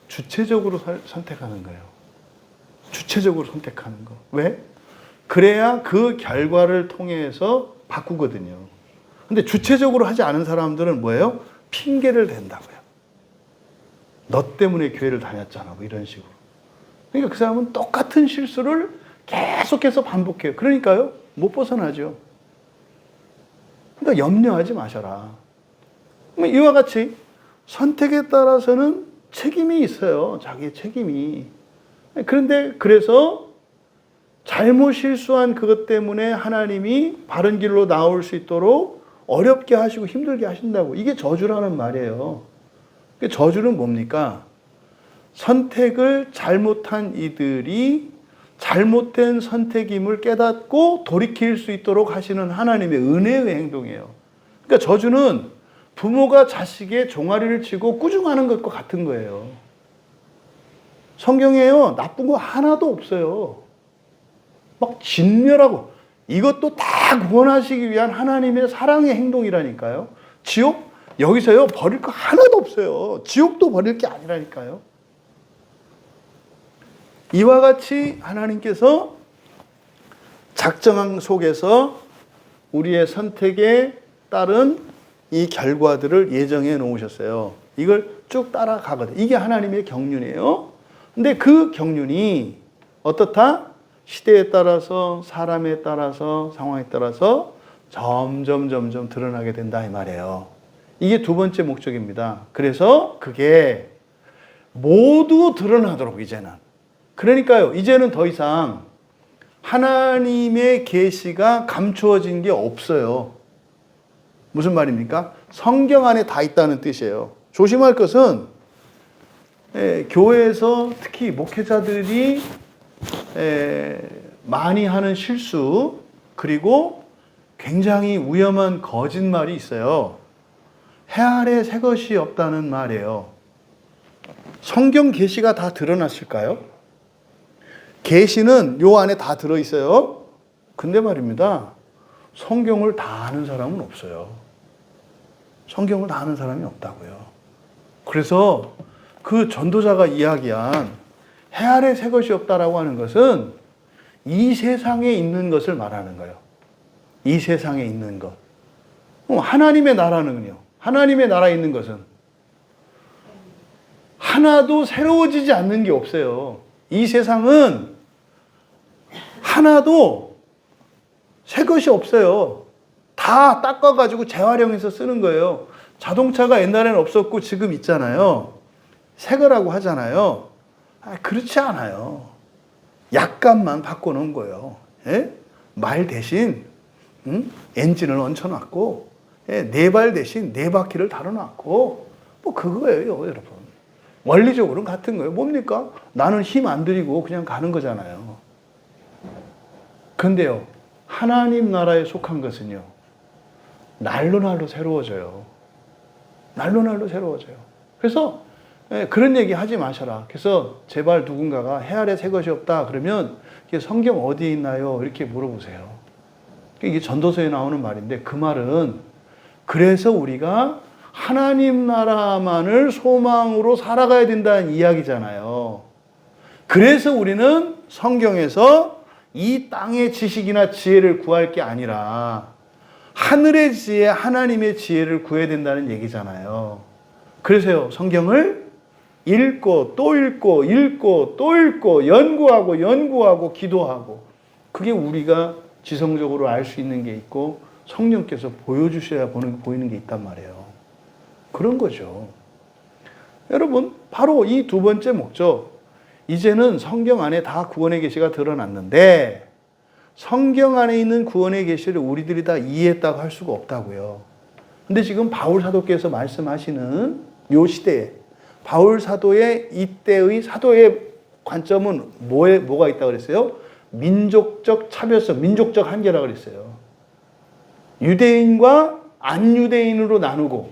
주체적으로 선택하는 거예요. 주체적으로 선택하는 거. 왜? 그래야 그 결과를 통해서 바꾸거든요. 근데 주체적으로 하지 않은 사람들은 뭐예요? 핑계를 댄다고요. 너 때문에 교회를 다녔잖아. 뭐 이런 식으로. 그러니까 그 사람은 똑같은 실수를 계속해서 반복해요. 그러니까요, 못 벗어나죠. 그러니까 염려하지 마셔라. 이와 같이 선택에 따라서는 책임이 있어요. 자기의 책임이. 그런데 그래서 잘못 실수한 그것 때문에 하나님이 바른 길로 나올 수 있도록 어렵게 하시고 힘들게 하신다고. 이게 저주라는 말이에요. 저주는 뭡니까? 선택을 잘못한 이들이 잘못된 선택임을 깨닫고 돌이킬 수 있도록 하시는 하나님의 은혜의 행동이에요. 그러니까 저주는 부모가 자식의 종아리를 치고 꾸중하는 것과 같은 거예요. 성경에요, 나쁜 거 하나도 없어요. 막 진멸하고, 이것도 다 구원하시기 위한 하나님의 사랑의 행동이라니까요. 지옥? 여기서요, 버릴 거 하나도 없어요. 지옥도 버릴 게 아니라니까요. 이와 같이 하나님께서 작정한 속에서 우리의 선택에 따른 이 결과들을 예정해 놓으셨어요. 이걸 쭉 따라가거든요. 이게 하나님의 경륜이에요. 근데 그 경륜이 어떻다? 시대에 따라서, 사람에 따라서, 상황에 따라서 점점 드러나게 된다 이 말이에요. 이게 두 번째 목적입니다. 그래서 그게 모두 드러나도록 이제는. 그러니까요, 이제는 더 이상 하나님의 계시가 감추어진 게 없어요. 무슨 말입니까? 성경 안에 다 있다는 뜻이에요. 조심할 것은 교회에서 특히 목회자들이 많이 하는 실수, 그리고 굉장히 위험한 거짓말이 있어요. 해 아래 새 것이 없다는 말이에요. 성경 계시가 다 드러났을까요? 계시는 요 안에 다 들어있어요. 근데 말입니다, 성경을 다 아는 사람은 없어요. 성경을 다 아는 사람이 없다고요. 그래서 그 전도자가 이야기한 해 아래 새 것이 없다라고 하는 것은 이 세상에 있는 것을 말하는 거예요. 이 세상에 있는 것. 하나님의 나라는요. 하나님의 나라에 있는 것은 하나도 새로워지지 않는 게 없어요. 이 세상은 하나도 새 것이 없어요. 다 닦아가지고 재활용해서 쓰는 거예요. 자동차가 옛날에는 없었고 지금 있잖아요. 새 거라고 하잖아요. 그렇지 않아요. 약간만 바꿔놓은 거예요. 말 대신 엔진을 얹혀놨고, 네 발 대신 네 바퀴를 달아놨고, 뭐 그거예요, 여러분. 원리적으로는 같은 거예요. 뭡니까? 나는 힘 안 들이고 그냥 가는 거잖아요. 근데요, 하나님 나라에 속한 것은요, 날로 새로워져요. 날로 새로워져요. 그래서 그런 얘기 하지 마셔라. 그래서 제발 누군가가 해 아래 새 것이 없다 그러면 성경 어디에 있나요? 이렇게 물어보세요. 이게 전도서에 나오는 말인데 그 말은 그래서 우리가 하나님 나라만을 소망으로 살아가야 된다는 이야기잖아요. 그래서 우리는 성경에서 이 땅의 지식이나 지혜를 구할 게 아니라 하늘의 지혜, 하나님의 지혜를 구해야 된다는 얘기잖아요. 그래서요, 성경을 읽고 또 읽고 읽고 또 읽고 연구하고 연구하고 기도하고 그게 우리가 지성적으로 알 수 있는 게 있고 성령께서 보여주셔야 보이는 게 있단 말이에요. 그런 거죠. 여러분, 바로 이 두 번째 목적. 이제는 성경 안에 다 구원의 계시가 드러났는데 성경 안에 있는 구원의 계시를 우리들이 다 이해했다고 할 수가 없다고요. 근데 지금 바울 사도께서 말씀하시는 요 시대에 바울 사도의 이때의 사도의 관점은 뭐가 있다고 그랬어요? 민족적 차별성, 민족적 한계라고 그랬어요. 유대인과 안 유대인으로 나누고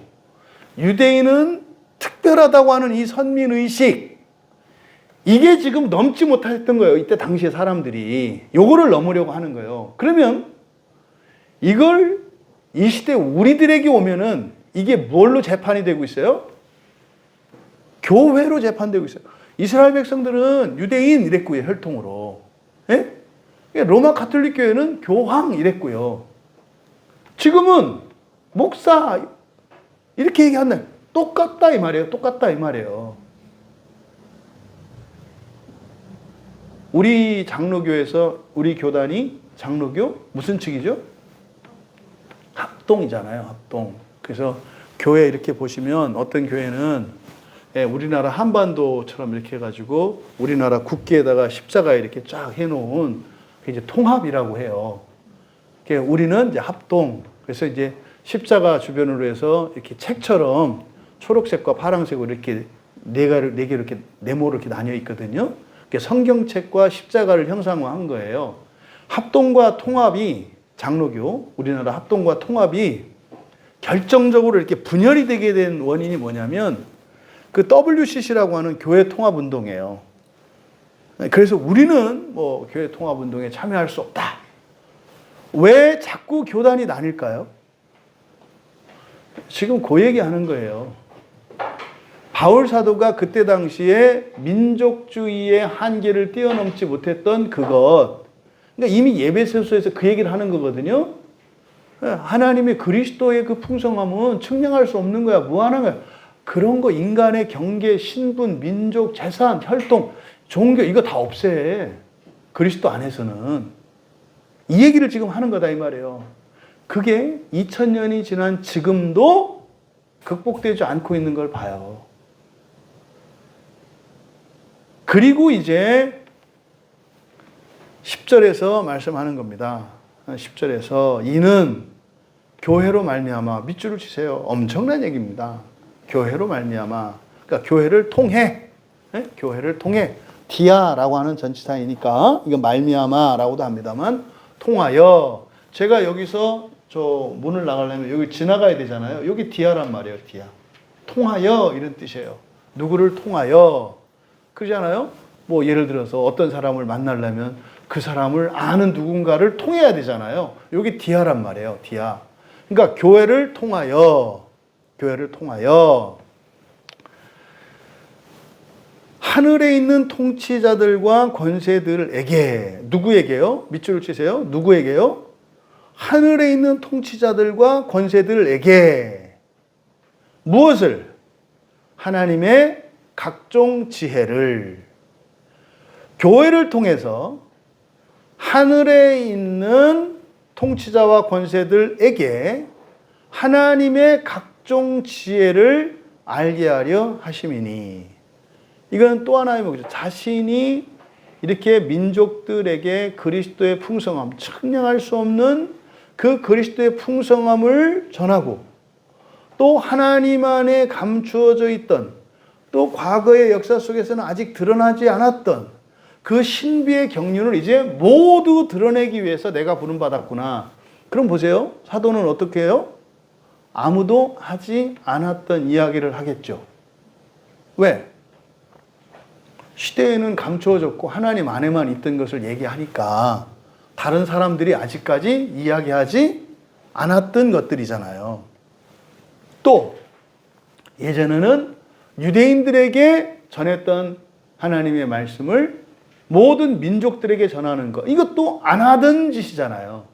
유대인은 특별하다고 하는 이 선민의식 이게 지금 넘지 못했던 거예요. 이때 당시에 사람들이 요거를 넘으려고 하는 거예요. 그러면 이걸 이 시대 우리들에게 오면은 이게 뭘로 재판이 되고 있어요? 교회로 재판되고 있어요. 이스라엘 백성들은 유대인 이랬고요. 혈통으로. 예? 로마 가톨릭 교회는 교황 이랬고요. 지금은 목사 이렇게 얘기한다. 똑같다 이 말이에요. 똑같다 이 말이에요. 우리 장로교에서 우리 교단이 장로교 무슨 측이죠? 합동이잖아요. 합동. 그래서 교회 이렇게 보시면 어떤 교회는 우리나라 한반도처럼 이렇게 해가지고 우리나라 국기에다가 십자가 이렇게 쫙 해놓은 그게 이제 통합이라고 해요. 우리는 이제 합동. 그래서 이제 십자가 주변으로 해서 이렇게 책처럼 초록색과 파란색으로 이렇게 네 개로 이렇게 네모로 이렇게 나뉘어 있거든요. 성경책과 십자가를 형상화한 거예요. 합동과 통합이 장로교, 우리나라 합동과 통합이 결정적으로 이렇게 분열이 되게 된 원인이 뭐냐면 그 WCC라고 하는 교회 통합 운동이에요. 그래서 우리는 뭐 교회 통합 운동에 참여할 수 없다. 왜 자꾸 교단이 나뉠까요? 지금 그 얘기 하는 거예요. 바울 사도가 그때 당시에 민족주의의 한계를 뛰어넘지 못했던 그것. 그러니까 이미 예배소서에서 그 얘기를 하는 거거든요. 하나님의 그리스도의 그 풍성함은 측량할 수 없는 거야. 무한한 거야. 그런 거 인간의 경계, 신분, 민족, 재산, 혈통, 종교 이거 다 없애. 그리스도 안에서는. 이 얘기를 지금 하는 거다 이 말이에요. 그게 2000년이 지난 지금도 극복되지 않고 있는 걸 봐요. 그리고 이제 10절에서 말씀하는 겁니다. 10절에서 이는 교회로 말미암아 밑줄을 치세요. 엄청난 얘기입니다. 교회로 말미암아. 그러니까 교회를 통해. 네? 교회를 통해. 디아라고 하는 전치사이니까 이건 말미암아라고도 합니다만 통하여. 제가 여기서 저 문을 나가려면 여기 지나가야 되잖아요. 여기 디아란 말이에요. 디아. 통하여 이런 뜻이에요. 누구를 통하여. 그러잖아요. 뭐 예를 들어서 어떤 사람을 만나려면 그 사람을 아는 누군가를 통해야 되잖아요. 여기 디아란 말이에요. 디아. 그러니까 교회를 통하여. 교회를 통하여 하늘에 있는 통치자들과 권세들에게 누구에게요? 밑줄을 치세요. 누구에게요? 하늘에 있는 통치자들과 권세들에게 무엇을? 하나님의 각종 지혜를 교회를 통해서 하늘에 있는 통치자와 권세들에게 하나님의 각종 지혜를 알게 하려 하심이니 이건 또 하나의 목적. 자신이 이렇게 민족들에게 그리스도의 풍성함, 측량할 수 없는 그 그리스도의 풍성함을 전하고 또 하나님 안에 감추어져 있던 또 과거의 역사 속에서는 아직 드러나지 않았던 그 신비의 경륜을 이제 모두 드러내기 위해서 내가 부름받았구나. 그럼 보세요. 사도는 어떻게 해요? 아무도 하지 않았던 이야기를 하겠죠. 왜? 시대에는 감추어졌고 하나님 안에만 있던 것을 얘기하니까 다른 사람들이 아직까지 이야기하지 않았던 것들이잖아요. 또 예전에는 유대인들에게 전했던 하나님의 말씀을 모든 민족들에게 전하는 것, 이것도 안 하던 짓이잖아요.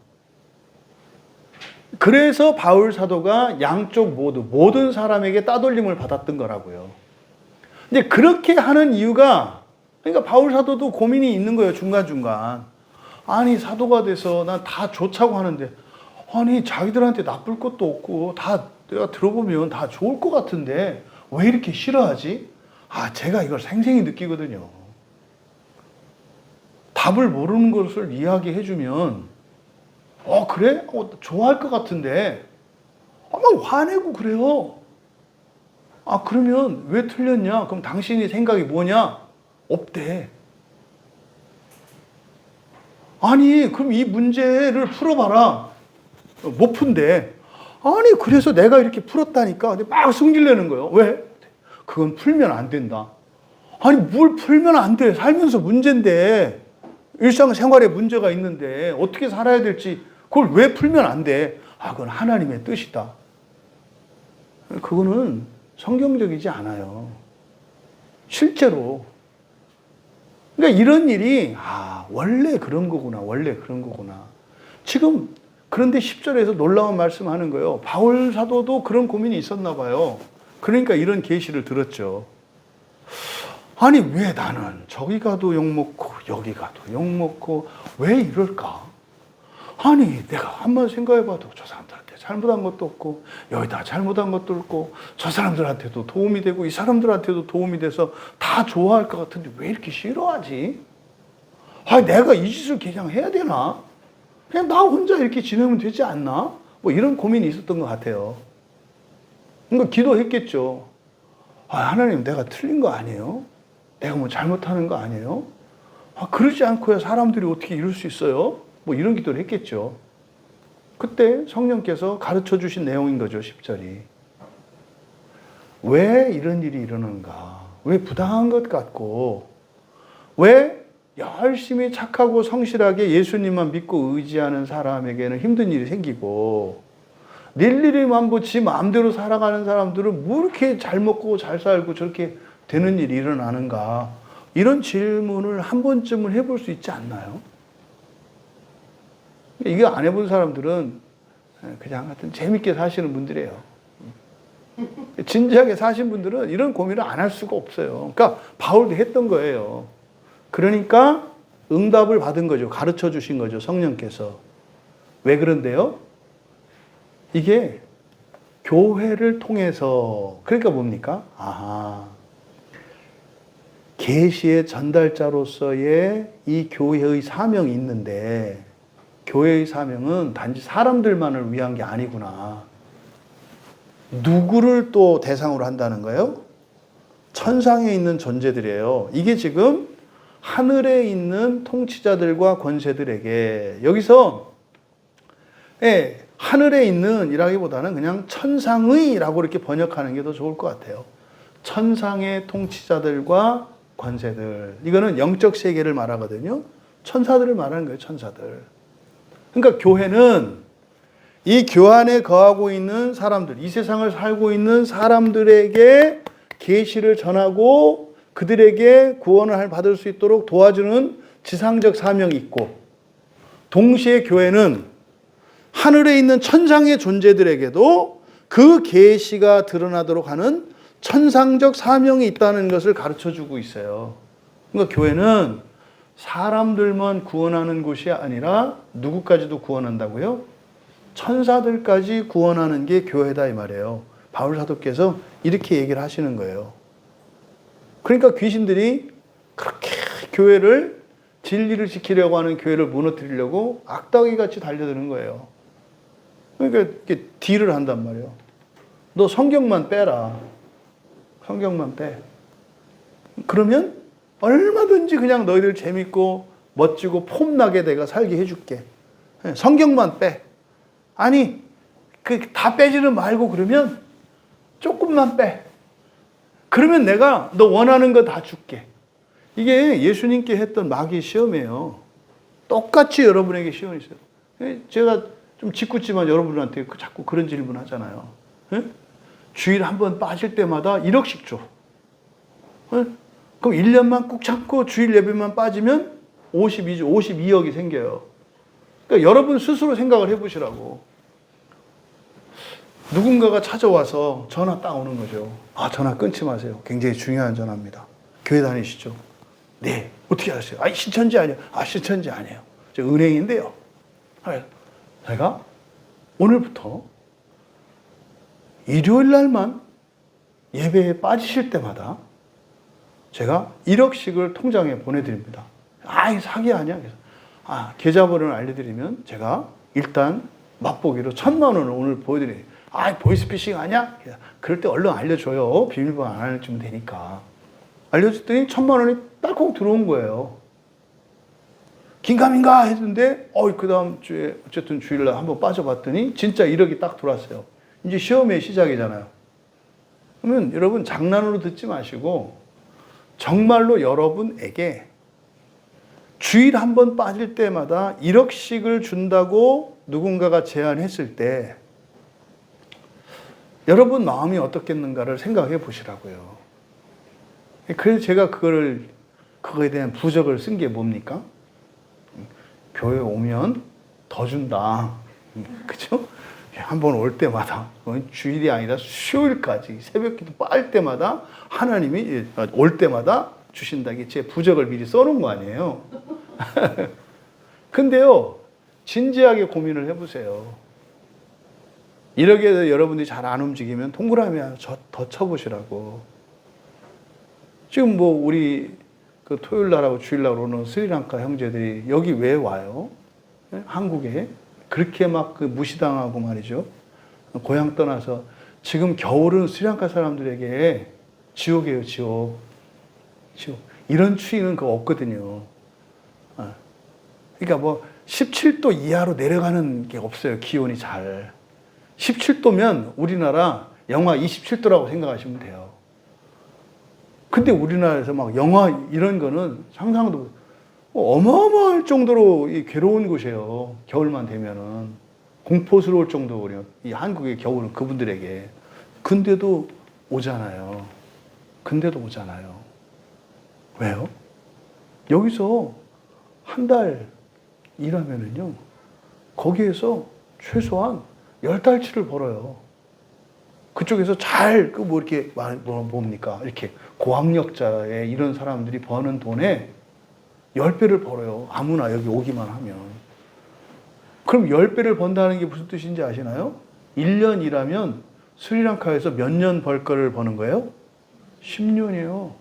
그래서 바울 사도가 양쪽 모든 사람에게 따돌림을 받았던 거라고요. 근데 그렇게 하는 이유가, 그러니까 바울 사도도 고민이 있는 거예요. 중간중간. 아니 사도가 돼서 난 다 좋자고 하는데, 아니 자기들한테 나쁠 것도 없고 다 내가 들어보면 다 좋을 것 같은데 왜 이렇게 싫어하지? 제가 이걸 생생히 느끼거든요. 답을 모르는 것을 이야기해주면 그래? 좋아할 것 같은데 막 화내고 그래요. 그러면 왜 틀렸냐? 그럼 당신이 생각이 뭐냐? 없대. 아니 그럼 이 문제를 풀어봐라. 못 푼대. 아니 그래서 내가 이렇게 풀었다니까. 근데 막 승질내는 거예요. 왜? 그건 풀면 안 된다. 아니 뭘 풀면 안 돼. 살면서 문제인데, 일상생활에 문제가 있는데 어떻게 살아야 될지 그걸 왜 풀면 안 돼. 그건 하나님의 뜻이다. 그거는 성경적이지 않아요. 실제로. 그러니까 이런 일이 원래 그런 거구나. 원래 그런 거구나. 지금 그런데 10절에서 놀라운 말씀하는 거예요. 바울 사도도 그런 고민이 있었나 봐요. 그러니까 이런 계시를 들었죠. 아니 왜 나는 저기 가도 욕먹고 여기 가도 욕먹고 왜 이럴까? 아니 내가 한번 생각해봐도 저 사람들한테 잘못한 것도 없고 여기다 잘못한 것도 없고 저 사람들한테도 도움이 되고 이 사람들한테도 도움이 돼서 다 좋아할 것 같은데 왜 이렇게 싫어하지? 내가 이 짓을 그냥 해야 되나? 그냥 나 혼자 이렇게 지내면 되지 않나? 뭐 이런 고민이 있었던 것 같아요. 그러니까 기도했겠죠. 하나님 내가 틀린 거 아니에요? 내가 뭐 잘못하는 거 아니에요? 그러지 않고야 사람들이 어떻게 이럴 수 있어요? 뭐 이런 기도를 했겠죠. 그때 성령께서 가르쳐 주신 내용인 거죠. 10절이. 왜 이런 일이 일어나는가? 왜 부당한 것 같고, 왜 열심히 착하고 성실하게 예수님만 믿고 의지하는 사람에게는 힘든 일이 생기고, 일일이만 지 마음대로 살아가는 사람들은 뭐 이렇게 잘 먹고 잘 살고 저렇게 되는 일이 일어나는가? 이런 질문을 한 번쯤은 해볼 수 있지 않나요? 이거 안 해본 사람들은 그냥 하여튼 재밌게 사시는 분들이에요. 진지하게 사신 분들은 이런 고민을 안 할 수가 없어요. 그러니까 바울도 했던 거예요. 그러니까 응답을 받은 거죠. 가르쳐 주신 거죠. 성령께서. 왜 그런데요? 이게 교회를 통해서, 그러니까 뭡니까? 계시의 전달자로서의 이 교회의 사명이 있는데, 교회의 사명은 단지 사람들만을 위한 게 아니구나. 누구를 또 대상으로 한다는 거예요? 천상에 있는 존재들이에요. 이게 지금 하늘에 있는 통치자들과 권세들에게, 여기서 하늘에 있는 이라기보다는 그냥 천상의라고 이렇게 번역하는 게 더 좋을 것 같아요. 천상의 통치자들과 권세들. 이거는 영적 세계를 말하거든요. 천사들을 말하는 거예요. 천사들. 그러니까 교회는 이 교안에 거하고 있는 사람들, 이 세상을 살고 있는 사람들에게 계시를 전하고 그들에게 구원을 받을 수 있도록 도와주는 지상적 사명이 있고, 동시에 교회는 하늘에 있는 천상의 존재들에게도 그 계시가 드러나도록 하는 천상적 사명이 있다는 것을 가르쳐주고 있어요. 그러니까 교회는 사람들만 구원하는 곳이 아니라 누구까지도 구원한다고요? 천사들까지 구원하는 게 교회다 이 말이에요. 바울 사도께서 이렇게 얘기를 하시는 거예요. 그러니까 귀신들이 그렇게 교회를, 진리를 지키려고 하는 교회를 무너뜨리려고 악다기같이 달려드는 거예요. 그러니까 이렇게 딜을 한단 말이에요. 너 성경만 빼라. 성경만 빼. 그러면 얼마든지 그냥 너희들 재밌고 멋지고 폼나게 내가 살게 해줄게. 성경만 빼. 아니, 다 빼지는 말고 그러면 조금만 빼. 그러면 내가 너 원하는 거 다 줄게. 이게 예수님께 했던 마귀의 시험이에요. 똑같이 여러분에게 시험이 있어요. 제가 좀 짓궂지만 여러분한테 자꾸 그런 질문 하잖아요. 주일 한 번 빠질 때마다 1억씩 줘. 그럼 1년만 꾹 참고 주일 예배만 빠지면 52억이 생겨요. 그러니까 여러분 스스로 생각을 해보시라고. 누군가가 찾아와서 전화 딱 오는 거죠. 아, 전화 끊지 마세요. 굉장히 중요한 전화입니다. 교회 다니시죠? 네. 어떻게 하세요? 아, 신천지 아니에요. 아, 신천지 아니에요. 저 은행인데요. 제가 오늘부터 일요일 날만 예배에 빠지실 때마다 제가 1억씩을 통장에 보내드립니다. 아, 사기 아니야? 그래서 계좌번호를 알려드리면 제가 일단 맛보기로 1,000만 원을 오늘 보여드려요. 아, 보이스피싱 아니야? 그럴 때 얼른 알려줘요. 비밀번호 안 알려주면 되니까. 알려줬더니 1,000만 원이 딸콩 들어온 거예요. 긴가민가 했는데, 그 다음 주에 어쨌든 주일날 한번 빠져봤더니 진짜 1억이 딱 들어왔어요. 이제 시험의 시작이잖아요. 그러면 여러분 장난으로 듣지 마시고 정말로 여러분에게 주일 한 번 빠질 때마다 1억씩을 준다고 누군가가 제안했을 때 여러분 마음이 어떻겠는가를 생각해 보시라고요. 그래서 제가 그거에 대한 부적을 쓴 게 뭡니까? 교회 오면 더 준다. 그죠? 한 번 올 때마다, 주일이 아니라 수요일까지 새벽기도 빠질 때마다 하나님이 올 때마다 주신다기 제 부적을 미리 써놓은 거 아니에요. 근데요, 진지하게 고민을 해보세요. 이렇게 여러분들이 잘 안 움직이면 동그라미 하나 더 쳐보시라고. 지금 우리 그 토요일 날하고 주일 날 오는 스리랑카 형제들이 여기 왜 와요? 한국에. 그렇게 막 무시당하고 말이죠. 고향 떠나서 지금 겨울은 스리랑카 사람들에게 지옥이에요, 지옥. 이런 추위는 없거든요. 그러니까 17도 이하로 내려가는 게 없어요, 기온이 잘. 17도면 우리나라 영하 27도라고 생각하시면 돼요. 근데 우리나라에서 막 영하 이런 거는 상상도 어마어마할 정도로 괴로운 곳이에요. 겨울만 되면은. 공포스러울 정도로 이 한국의 겨울은 그분들에게. 근데도 오잖아요. 왜요? 여기서 한 달 일하면은요, 거기에서 최소한 10달치를 벌어요. 그쪽에서 이렇게, 뭡니까? 이렇게 고학력자의 이런 사람들이 버는 돈에 10배를 벌어요. 아무나 여기 오기만 하면. 그럼 10배를 번다는 게 무슨 뜻인지 아시나요? 1년 일하면 스리랑카에서 몇 년 벌 거를 버는 거예요? 10년이에요.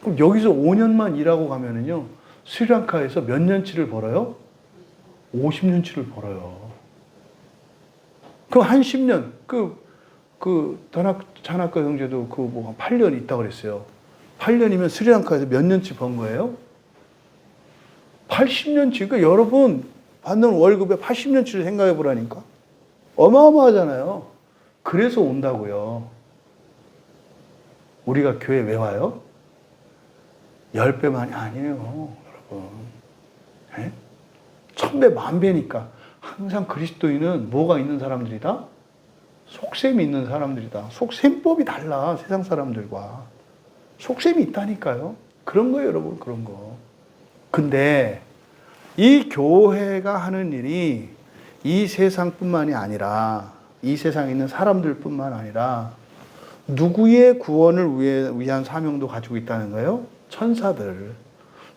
그럼 여기서 5년만 일하고 가면은요, 스리랑카에서 몇 년치를 벌어요? 50년치를 벌어요. 그럼 한 10년, 자나카 형제도 8년 있다고 그랬어요. 8년이면 스리랑카에서 몇 년치 번 거예요? 80년치. 그러니까 여러분 받는 월급의 80년치를 생각해 보라니까. 어마어마하잖아요. 그래서 온다고요. 우리가 교회 왜 와요? 10배만이 아니에요, 여러분. 1000배, 1000배니까. 항상 그리스도인은 뭐가 있는 사람들이다? 속셈이 있는 사람들이다. 속셈법이 달라, 세상 사람들과. 속셈이 있다니까요. 그런 거예요, 여러분, 그런 거. 근데 이 교회가 하는 일이 이 세상뿐만이 아니라, 이 세상에 있는 사람들뿐만 아니라 누구의 구원을 위한 사명도 가지고 있다는 거예요? 천사들.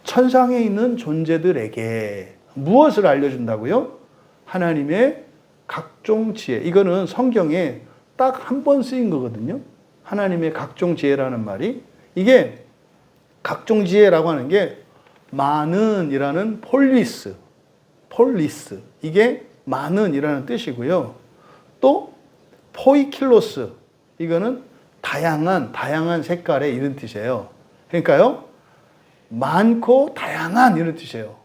천상에 있는 존재들에게 무엇을 알려준다고요? 하나님의 각종 지혜. 이거는 성경에 딱 한 번 쓰인 거거든요. 하나님의 각종 지혜라는 말이. 이게 각종 지혜라고 하는 게 많은이라는 폴리스. 이게 많은이라는 뜻이고요. 또 포이킬로스. 이거는 다양한 색깔의 이런 뜻이에요. 그러니까요, 많고 다양한 이런 뜻이에요.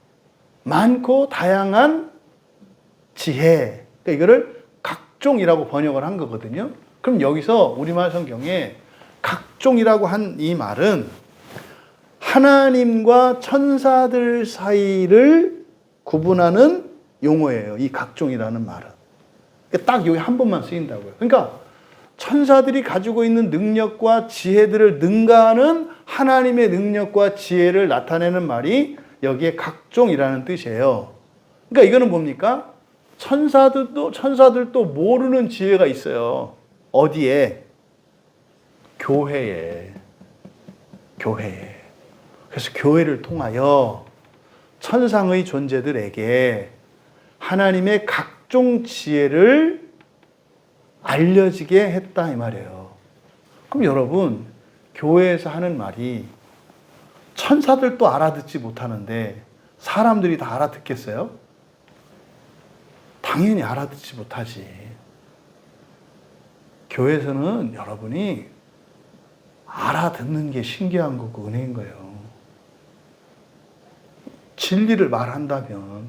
많고 다양한 지혜. 그러니까 이거를 각종이라고 번역을 한 거거든요. 그럼 여기서 우리말 성경에 각종이라고 한 이 말은 하나님과 천사들 사이를 구분하는 용어예요. 이 각종이라는 말은. 딱 여기 한 번만 쓰인다고요. 그러니까 천사들이 가지고 있는 능력과 지혜들을 능가하는 하나님의 능력과 지혜를 나타내는 말이 여기에 각종이라는 뜻이에요. 그러니까 이거는 뭡니까? 천사들도 모르는 지혜가 있어요. 어디에? 교회에. 그래서 교회를 통하여 천상의 존재들에게 하나님의 각종 지혜를 알려지게 했다 이 말이에요. 그럼 여러분, 교회에서 하는 말이 천사들도 알아듣지 못하는데 사람들이 다 알아듣겠어요? 당연히 알아듣지 못하지. 교회에서는 여러분이 알아듣는 게 신기한 거고 은혜인 거예요. 진리를 말한다면.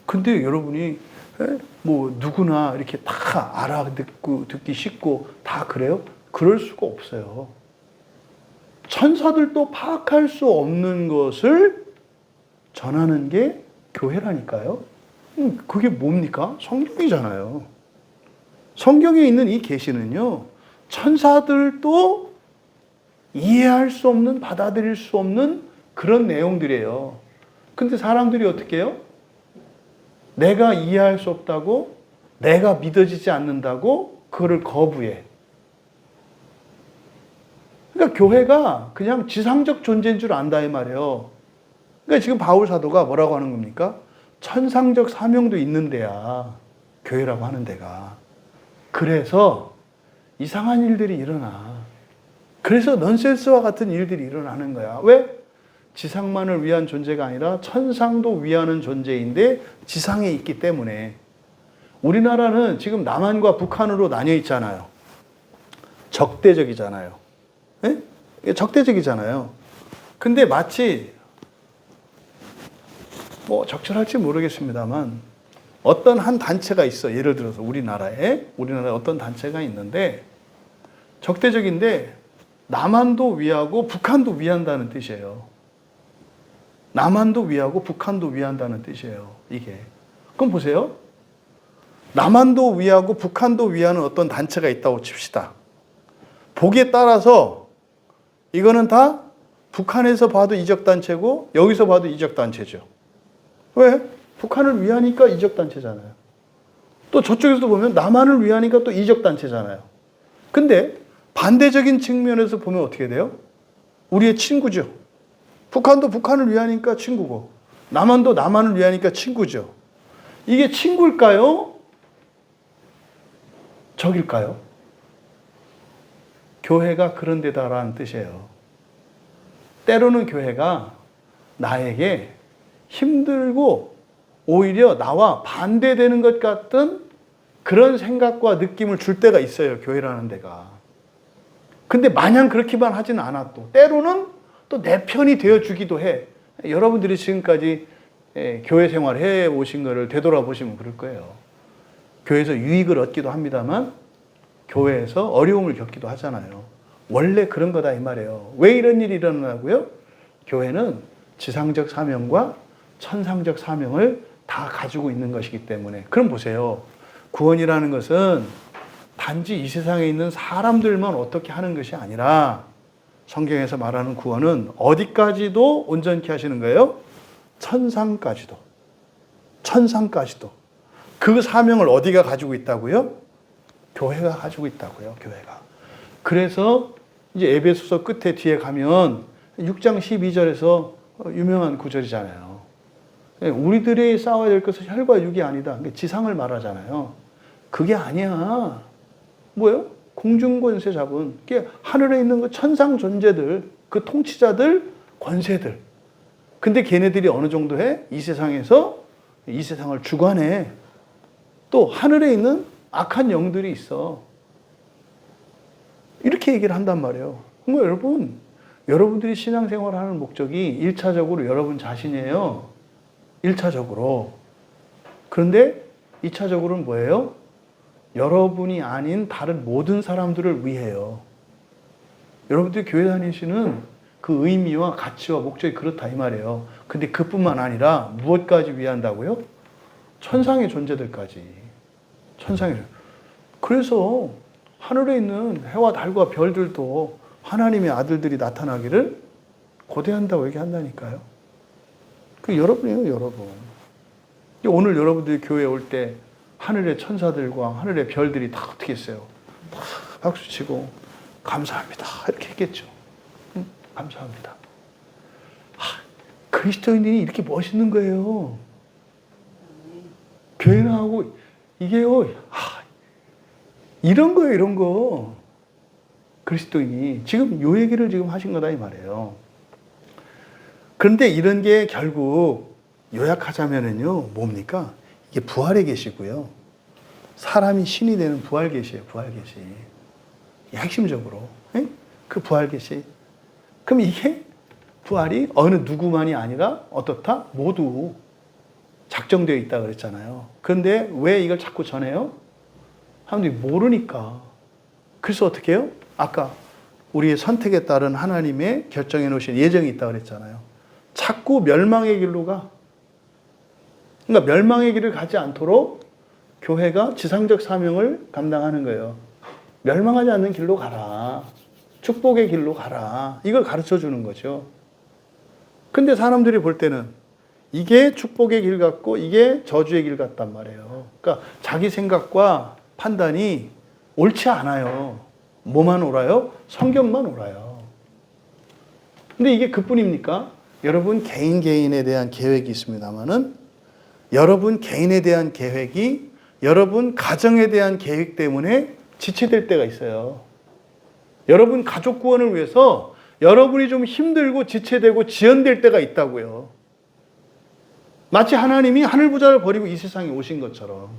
근데 여러분이 뭐 누구나 이렇게 다 듣기 쉽고 다 그래요? 그럴 수가 없어요. 천사들도 파악할 수 없는 것을 전하는 게 교회라니까요. 그게 뭡니까? 성경이잖아요. 성경에 있는 이 계시는요, 천사들도 이해할 수 없는, 받아들일 수 없는 그런 내용들이에요. 근데 사람들이 어떻게 해요? 내가 이해할 수 없다고, 내가 믿어지지 않는다고 그거를 거부해. 그러니까 교회가 그냥 지상적 존재인 줄 안다 이 말이에요. 그러니까 지금 바울 사도가 뭐라고 하는 겁니까? 천상적 사명도 있는 데야, 교회라고 하는 데가. 그래서 이상한 일들이 일어나. 그래서 넌센스와 같은 일들이 일어나는 거야. 왜? 지상만을 위한 존재가 아니라 천상도 위하는 존재인데 지상에 있기 때문에. 우리나라는 지금 남한과 북한으로 나뉘어 있잖아요. 적대적이잖아요. 예? 적대적이잖아요. 근데 마치 뭐 적절할지 모르겠습니다만 어떤 한 단체가 있어. 예를 들어서 우리나라에 어떤 단체가 있는데 적대적인데 남한도 위하고 북한도 위한다는 뜻이에요. 남한도 위하고 북한도 위한다는 뜻이에요. 이게. 그럼 보세요. 남한도 위하고 북한도 위하는 어떤 단체가 있다고 칩시다. 보기에 따라서 이거는 다 북한에서 봐도 이적단체고 여기서 봐도 이적단체죠. 왜? 북한을 위하니까 이적단체잖아요. 또 저쪽에서 보면 남한을 위하니까 또 이적단체잖아요. 근데 반대적인 측면에서 보면 어떻게 돼요? 우리의 친구죠. 북한도 북한을 위하니까 친구고 남한도 남한을 위하니까 친구죠. 이게 친구일까요? 적일까요? 교회가 그런 데다라는 뜻이에요. 때로는 교회가 나에게 힘들고 오히려 나와 반대되는 것 같은 그런 생각과 느낌을 줄 때가 있어요. 교회라는 데가. 근데 마냥 그렇게만 하지는 않아. 또 때로는 또 내 편이 되어주기도 해. 여러분들이 지금까지 교회 생활 해오신 거를 되돌아보시면 그럴 거예요. 교회에서 유익을 얻기도 합니다만 교회에서 어려움을 겪기도 하잖아요. 원래 그런 거다 이 말이에요. 왜 이런 일이 일어나고요? 교회는 지상적 사명과 천상적 사명을 다 가지고 있는 것이기 때문에. 그럼 보세요. 구원이라는 것은 단지 이 세상에 있는 사람들만 어떻게 하는 것이 아니라 성경에서 말하는 구원은 어디까지도 온전케 하시는 거예요? 천상까지도. 그 사명을 어디가 가지고 있다고요? 교회가 가지고 있다고요. 교회가. 그래서 이제 에베소서 끝에 뒤에 가면 6장 12절에서 유명한 구절이잖아요. 우리들이 싸워야 될 것은 혈과 육이 아니다. 지상을 말하잖아요. 그게 아니야. 뭐예요? 공중권세 잡은 하늘에 있는 그 천상 존재들, 그 통치자들, 권세들. 근데 걔네들이 어느 정도 해? 이 세상에서 이 세상을 주관해. 또 하늘에 있는 악한 영들이 있어. 이렇게 얘기를 한단 말이에요. 그러니까 여러분들이 신앙생활을 하는 목적이 1차적으로 여러분 자신이에요. 1차적으로. 그런데 2차적으로는 뭐예요? 여러분이 아닌 다른 모든 사람들을 위해요. 여러분들이 교회 다니시는 그 의미와 가치와 목적이 그렇다 이 말이에요. 근데 그뿐만 아니라 무엇까지 위한다고요? 천상의 존재들까지. 천상의. 그래서 하늘에 있는 해와 달과 별들도 하나님의 아들들이 나타나기를 고대한다고 얘기한다니까요. 그 여러분이에요, 여러분. 오늘 여러분들이 교회에 올 때 하늘의 천사들과 하늘의 별들이 다 어떻게 했어요? 다 박수치고 감사합니다. 이렇게 했겠죠. 감사합니다. 그리스도인이 이렇게 멋있는 거예요. 교회 나가고 이게요. 이런 거예요, 이런 거. 그리스도인이 지금 요 얘기를 지금 하신 거다 이 말이에요. 그런데 이런 게 결국 요약하자면은요, 뭡니까? 이게 부활의 계시고요. 사람이 신이 되는 부활 계시예요, 부활 계시. 핵심적으로. 그 부활 계시. 그럼 이게 부활이 어느 누구만이 아니라 어떻다? 모두 작정되어 있다 그랬잖아요. 그런데 왜 이걸 자꾸 전해요? 사람들이 모르니까. 그래서 어떻게 해요? 아까 우리의 선택에 따른 하나님의 결정해 놓으신 예정이 있다 그랬잖아요. 자꾸 멸망의 길로 가. 그러니까 멸망의 길을 가지 않도록 교회가 지상적 사명을 감당하는 거예요. 멸망하지 않는 길로 가라. 축복의 길로 가라. 이걸 가르쳐 주는 거죠. 근데 사람들이 볼 때는 이게 축복의 길 같고 이게 저주의 길 같단 말이에요. 그러니까 자기 생각과 판단이 옳지 않아요. 뭐만 옳아요? 성경만 옳아요. 근데 이게 그뿐입니까? 여러분 개인에 대한 계획이 있습니다만은 여러분 개인에 대한 계획이 여러분 가정에 대한 계획 때문에 지체될 때가 있어요. 여러분 가족 구원을 위해서 여러분이 좀 힘들고 지체되고 지연될 때가 있다고요. 마치 하나님이 하늘 부자를 버리고 이 세상에 오신 것처럼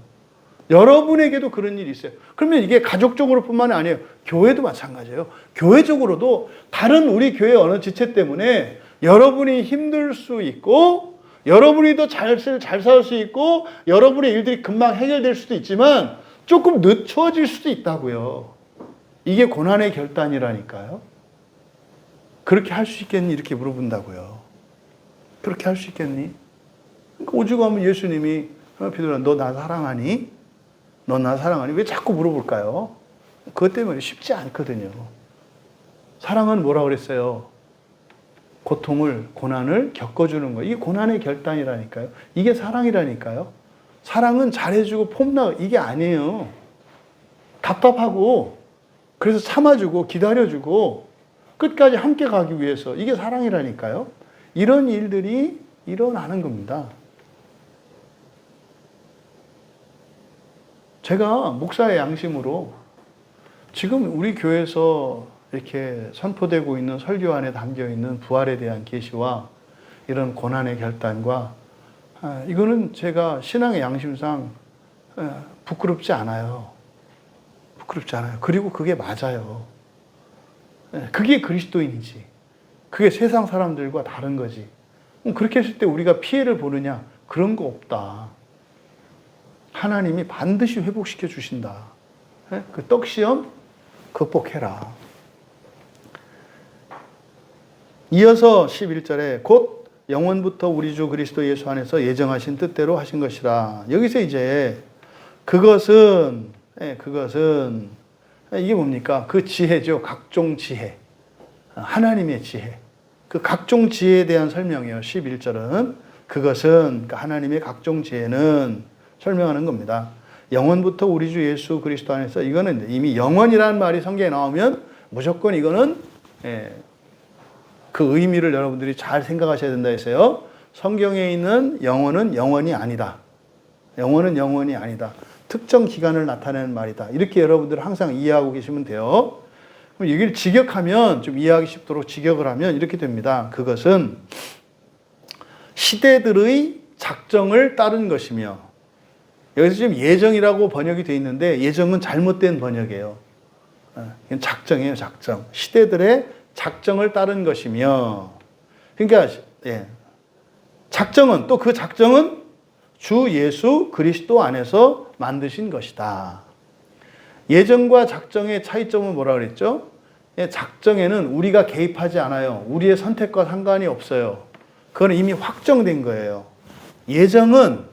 여러분에게도 그런 일이 있어요. 그러면 이게 가족적으로 뿐만이 아니에요. 교회도 마찬가지예요. 교회적으로도 다른 우리 교회 어느 지체 때문에 여러분이 힘들 수 있고 여러분이 더 잘 살 수 있고 여러분의 일들이 금방 해결될 수도 있지만 조금 늦춰질 수도 있다고요. 이게 고난의 결단이라니까요. 그렇게 할 수 있겠니? 이렇게 물어본다고요. 그렇게 할 수 있겠니? 그러니까 오죽하면 예수님이 베드로야 너 나 사랑하니? 너 나 사랑하니? 왜 자꾸 물어볼까요? 그것 때문에 쉽지 않거든요. 사랑은 뭐라 그랬어요? 고통을, 고난을 겪어주는 거예요. 이게 고난의 결단이라니까요. 이게 사랑이라니까요. 사랑은 잘해주고 폼나 이게 아니에요. 답답하고 그래서 참아주고 기다려주고 끝까지 함께 가기 위해서 이게 사랑이라니까요. 이런 일들이 일어나는 겁니다. 제가 목사의 양심으로 지금 우리 교회에서 이렇게 선포되고 있는 설교 안에 담겨있는 부활에 대한 계시와 이런 고난의 결단과 이거는 제가 신앙의 양심상 부끄럽지 않아요. 부끄럽지 않아요. 그리고 그게 맞아요. 그게 그리스도인이지. 그게 세상 사람들과 다른 거지. 그렇게 했을 때 우리가 피해를 보느냐? 그런 거 없다. 하나님이 반드시 회복시켜 주신다. 그 떡시험 극복해라. 이어서 11절에 곧 영원부터 우리 주 그리스도 예수 안에서 예정하신 뜻대로 하신 것이라. 여기서 이제 그것은 이게 뭡니까? 그 지혜죠. 각종 지혜. 하나님의 지혜. 그 각종 지혜에 대한 설명이에요. 11절은 그것은 그러니까 하나님의 각종 지혜는 설명하는 겁니다. 영원부터 우리 주 예수 그리스도 안에서 이거는 이미 영원이라는 말이 성경에 나오면 무조건 이거는 그 의미를 여러분들이 잘 생각하셔야 된다 해서요. 성경에 있는 영원은 영원이 아니다. 영원은 영원이 아니다. 특정 기간을 나타내는 말이다. 이렇게 여러분들 항상 이해하고 계시면 돼요. 그럼 여기를 직역하면 좀 이해하기 쉽도록 직역을 하면 이렇게 됩니다. 그것은 시대들의 작정을 따른 것이며 여기서 지금 예정이라고 번역이 되어 있는데 예정은 잘못된 번역이에요. 이건 작정이에요, 작정. 시대들의 작정을 따른 것이며 그러니까 작정은 또 그 작정은 주 예수 그리스도 안에서 만드신 것이다. 예정과 작정의 차이점은 뭐라 그랬죠? 작정에는 우리가 개입하지 않아요. 우리의 선택과 상관이 없어요. 그건 이미 확정된 거예요. 예정은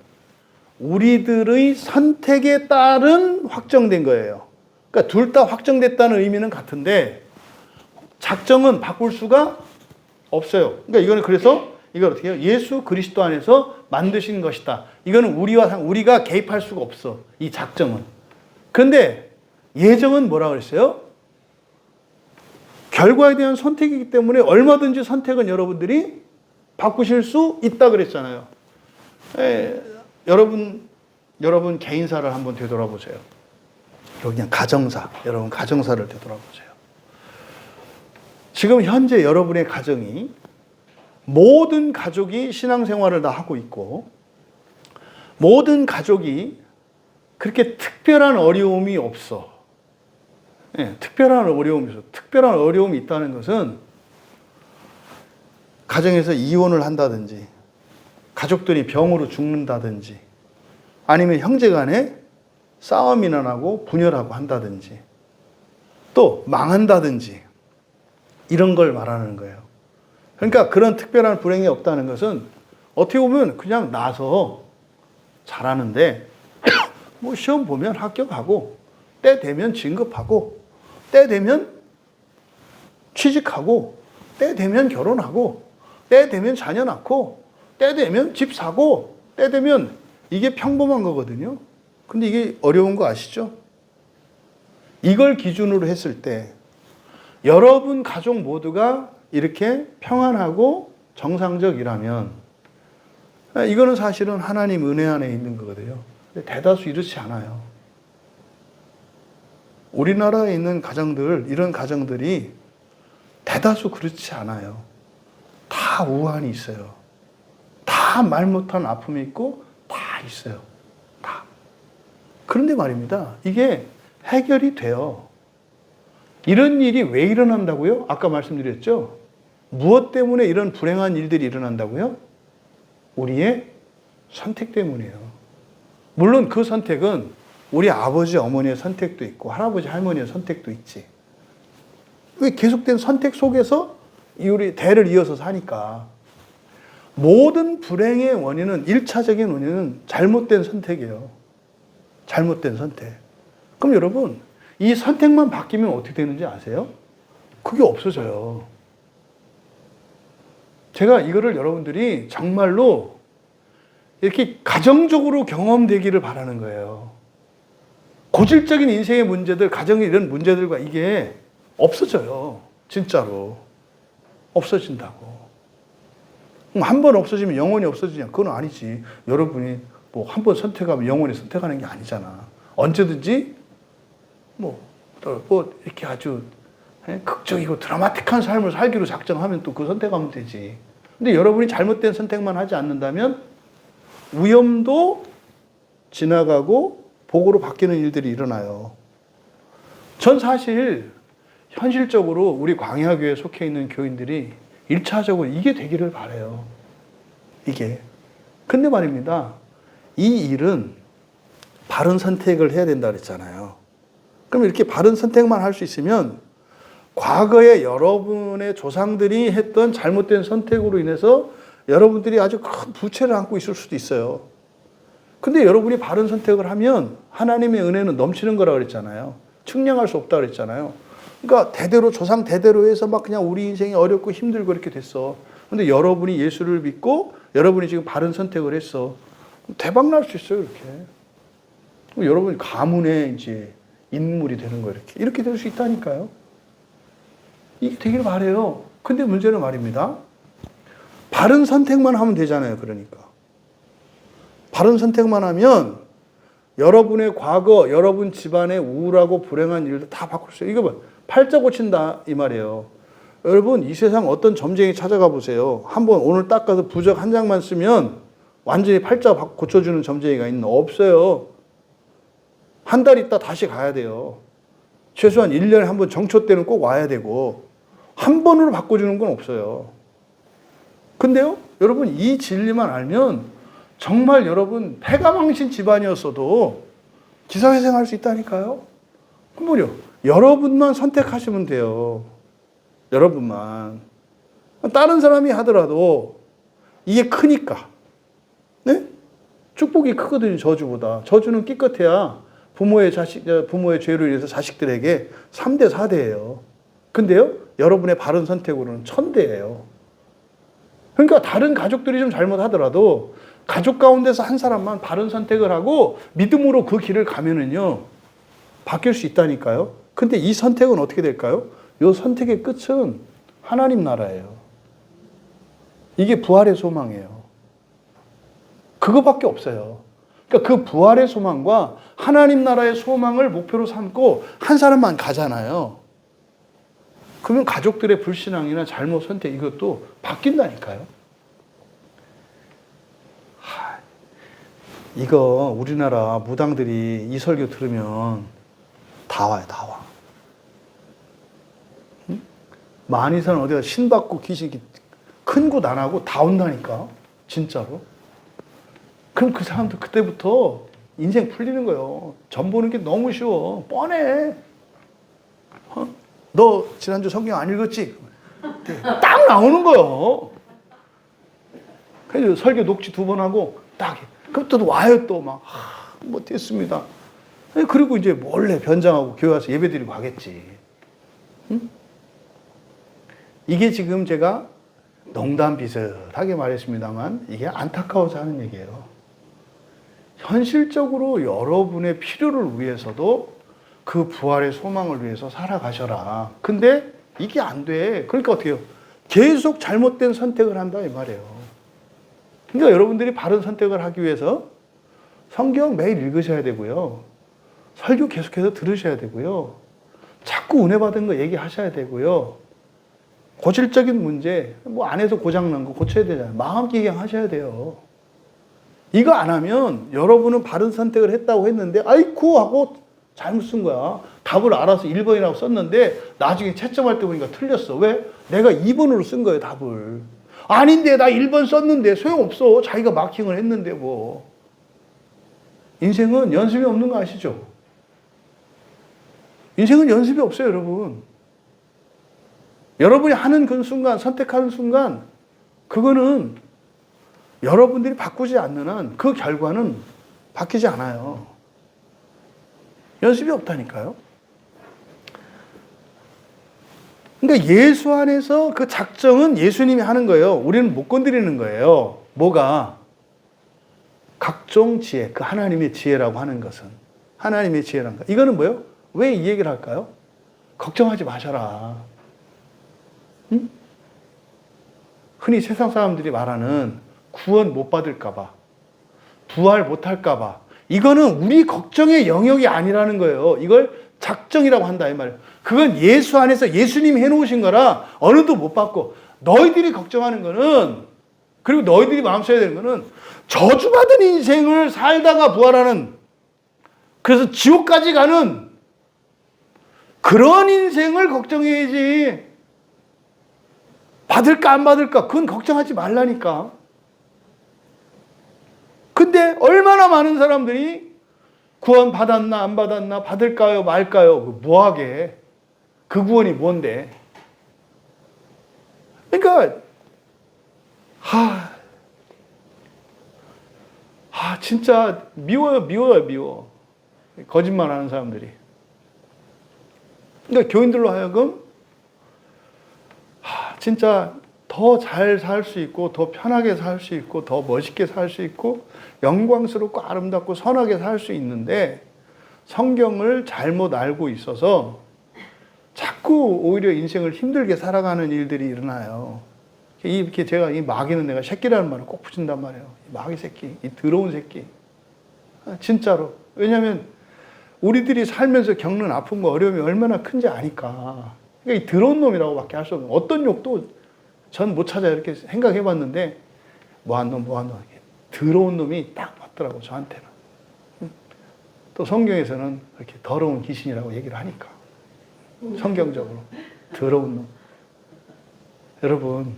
우리들의 선택에 따른 확정된 거예요. 그러니까 둘 다 확정됐다는 의미는 같은데 작정은 바꿀 수가 없어요. 그러니까 이거는 그래서 이걸 어떻게 해요? 예수 그리스도 안에서 만드신 것이다. 이거는 우리가 개입할 수가 없어. 이 작정은. 그런데 예정은 뭐라 그랬어요? 결과에 대한 선택이기 때문에 얼마든지 선택은 여러분들이 바꾸실 수 있다 그랬잖아요. 여러분 개인사를 한번 되돌아보세요. 그냥 가정사, 여러분 가정사를 되돌아보세요. 지금 현재 여러분의 가정이 모든 가족이 신앙생활을 다 하고 있고 모든 가족이 그렇게 특별한 어려움이 없어. 특별한 어려움이 있어. 특별한 어려움이 있다는 것은 가정에서 이혼을 한다든지 가족들이 병으로 죽는다든지 아니면 형제간에 싸움이 나고 분열하고 한다든지 또 망한다든지 이런 걸 말하는 거예요. 그러니까 그런 특별한 불행이 없다는 것은 어떻게 보면 그냥 나서 잘하는데 뭐 시험 보면 합격하고 때 되면 진급하고 때 되면 취직하고 때 되면 결혼하고 때 되면 자녀 낳고 때 되면 집 사고 때 되면 이게 평범한 거거든요. 근데 이게 어려운 거 아시죠? 이걸 기준으로 했을 때 여러분 가족 모두가 이렇게 평안하고 정상적이라면 이거는 사실은 하나님 은혜 안에 있는 거거든요. 근데 대다수 이렇지 않아요. 우리나라에 있는 가정들, 이런 가정들이 대다수 그렇지 않아요. 다 우환이 있어요. 다 말 못한 아픔이 있고 다 있어요. 다. 그런데 말입니다. 이게 해결이 돼요. 이런 일이 왜 일어난다고요? 아까 말씀드렸죠? 무엇 때문에 이런 불행한 일들이 일어난다고요? 우리의 선택 때문이에요. 물론 그 선택은 우리 아버지, 어머니의 선택도 있고 할아버지, 할머니의 선택도 있지. 왜 계속된 선택 속에서 우리 대를 이어서 사니까. 모든 불행의 원인은 1차적인 원인은 잘못된 선택이에요. 잘못된 선택. 그럼 여러분 이 선택만 바뀌면 어떻게 되는지 아세요? 그게 없어져요. 제가 이거를 여러분들이 정말로 이렇게 가정적으로 경험되기를 바라는 거예요. 고질적인 인생의 문제들, 가정의 이런 문제들과 이게 없어져요. 진짜로. 없어진다고. 한 번 없어지면 영원히 없어지냐? 그건 아니지. 여러분이 뭐 한 번 선택하면 영원히 선택하는 게 아니잖아. 언제든지 뭐 이렇게 아주 극적이고 드라마틱한 삶을 살기로 작정하면 또 그 선택하면 되지. 근데 여러분이 잘못된 선택만 하지 않는다면 위험도 지나가고 복으로 바뀌는 일들이 일어나요. 전 사실 현실적으로 우리 광야교회에 속해 있는 교인들이 1차적으로 이게 되기를 바라요. 이게. 근데 말입니다. 이 일은 바른 선택을 해야 된다 그랬잖아요. 그럼 이렇게 바른 선택만 할 수 있으면 과거에 여러분의 조상들이 했던 잘못된 선택으로 인해서 여러분들이 아주 큰 부채를 안고 있을 수도 있어요. 근데 여러분이 바른 선택을 하면 하나님의 은혜는 넘치는 거라고 그랬잖아요. 측량할 수 없다고 그랬잖아요. 그러니까 대대로 조상 대대로 해서 막 그냥 우리 인생이 어렵고 힘들고 이렇게 됐어. 근데 여러분이 예수를 믿고 여러분이 지금 바른 선택을 했어. 대박 날 수 있어요, 이렇게. 여러분이 가문의 이제 인물이 되는 거예요, 이렇게. 이렇게 될 수 있다니까요. 이게 되기를 바래요. 근데 문제는 말입니다. 바른 선택만 하면 되잖아요, 그러니까. 바른 선택만 하면 여러분의 과거, 여러분 집안의 우울하고 불행한 일들 다 바꿀 수 있어요. 이거 봐. 팔자 고친다 이 말이에요. 여러분 이 세상 어떤 점쟁이 찾아가 보세요. 한번 오늘 닦아서 부적 한 장만 쓰면 완전히 팔자 고쳐주는 점쟁이가 있나? 없어요. 한 달 있다 다시 가야 돼요. 최소한 1년에 한 번 정초 때는 꼭 와야 되고 한 번으로 바꿔주는 건 없어요. 근데요 여러분 이 진리만 알면 정말 여러분 패가망신 집안이었어도 기사회생할 수 있다니까요. 그럼요. 여러분만 선택하시면 돼요. 여러분만. 다른 사람이 하더라도 이게 크니까. 네? 축복이 크거든요, 저주보다. 저주는 끼껏해야 부모의 죄로 인해서 자식들에게 3대, 4대예요. 근데요, 여러분의 바른 선택으로는 1000대예요. 그러니까 다른 가족들이 좀 잘못하더라도 가족 가운데서 한 사람만 바른 선택을 하고 믿음으로 그 길을 가면은요, 바뀔 수 있다니까요. 근데 이 선택은 어떻게 될까요? 이 선택의 끝은 하나님 나라예요. 이게 부활의 소망이에요. 그거밖에 없어요. 그러니까 그 부활의 소망과 하나님 나라의 소망을 목표로 삼고 한 사람만 가잖아요. 그러면 가족들의 불신앙이나 잘못 선택 이것도 바뀐다니까요. 이거 우리나라 무당들이 이 설교 들으면 다 와요, 다 와. 응? 만이산 어디가 신받고 귀신 큰 곳 안 하고 다 온다니까, 진짜로. 그럼 그 사람들 그때부터 인생 풀리는 거예요. 점 보는 게 너무 쉬워. 뻔해. 너 지난주 성경 안 읽었지? 딱 나오는 거예요. 그래서 설교 녹취 2번 하고 딱. 그럼 또 와요, 또 막. 못했습니다. 그리고 이제 몰래 변장하고 교회 와서 예배 드리고 하겠지. 응? 이게 지금 제가 농담 비슷하게 말했습니다만 이게 안타까워서 하는 얘기예요. 현실적으로 여러분의 필요를 위해서도 그 부활의 소망을 위해서 살아가셔라. 근데 이게 안 돼. 그러니까 어떻게 해요? 계속 잘못된 선택을 한다 이 말이에요. 그러니까 여러분들이 바른 선택을 하기 위해서 성경 매일 읽으셔야 되고요. 설교 계속해서 들으셔야 되고요. 자꾸 은혜 받은 거 얘기하셔야 되고요. 고질적인 문제, 뭐 안에서 고장난 거 고쳐야 되잖아요. 마음 기경하셔야 돼요. 이거 안 하면 여러분은 바른 선택을 했다고 했는데 아이쿠 하고 잘못 쓴 거야. 답을 알아서 1번이라고 썼는데 나중에 채점할 때 보니까 틀렸어. 왜? 내가 2번으로 쓴 거예요, 답을. 아닌데 나 1번 썼는데 소용없어. 자기가 마킹을 했는데 뭐. 인생은 연습이 없는 거 아시죠? 인생은 연습이 없어요, 여러분. 여러분이 하는 그 순간, 선택하는 순간 그거는 여러분들이 바꾸지 않는 한 그 결과는 바뀌지 않아요. 연습이 없다니까요. 그러니까 예수 안에서 그 작정은 예수님이 하는 거예요. 우리는 못 건드리는 거예요. 뭐가? 각종 지혜, 그 하나님의 지혜라고 하는 것은. 하나님의 지혜란 거. 이거는 뭐예요? 왜 이 얘기를 할까요? 걱정하지 마셔라. 응? 흔히 세상 사람들이 말하는 구원 못 받을까봐, 부활 못 할까봐. 이거는 우리 걱정의 영역이 아니라는 거예요. 이걸 작정이라고 한다 이 말이에요. 그건 예수 안에서 예수님이 해놓으신 거라 어느도 못 받고, 너희들이 걱정하는 거는, 그리고 너희들이 마음속에 되는 거는 저주받은 인생을 살다가 부활하는, 그래서 지옥까지 가는 그런 인생을 걱정해야지. 받을까 안 받을까 그건 걱정하지 말라니까. 근데 얼마나 많은 사람들이 구원 받았나 안 받았나, 받을까요 말까요, 뭐하게. 그 구원이 뭔데. 그러니까 진짜 미워요. 거짓말하는 사람들이. 그러니까 교인들로 하여금 진짜 더 잘 살 수 있고, 더 편하게 살 수 있고, 더 멋있게 살 수 있고, 영광스럽고 아름답고 선하게 살 수 있는데 성경을 잘못 알고 있어서 자꾸 오히려 인생을 힘들게 살아가는 일들이 일어나요. 이렇게 제가 이 마귀는 내가 새끼라는 말을 꼭 붙인단 말이에요. 이 마귀 새끼, 이 더러운 새끼. 진짜로. 왜냐하면 우리들이 살면서 겪는 아픔과 어려움이 얼마나 큰지 아니까. 그러니까 이 더러운 놈이라고밖에 할 수 없는, 어떤 욕도 전 못 찾아 이렇게 생각해 봤는데 뭐한 놈. 더러운 놈이 딱 맞더라고, 저한테는. 또 성경에서는 이렇게 더러운 귀신이라고 얘기를 하니까. 성경적으로. 더러운 놈. 여러분,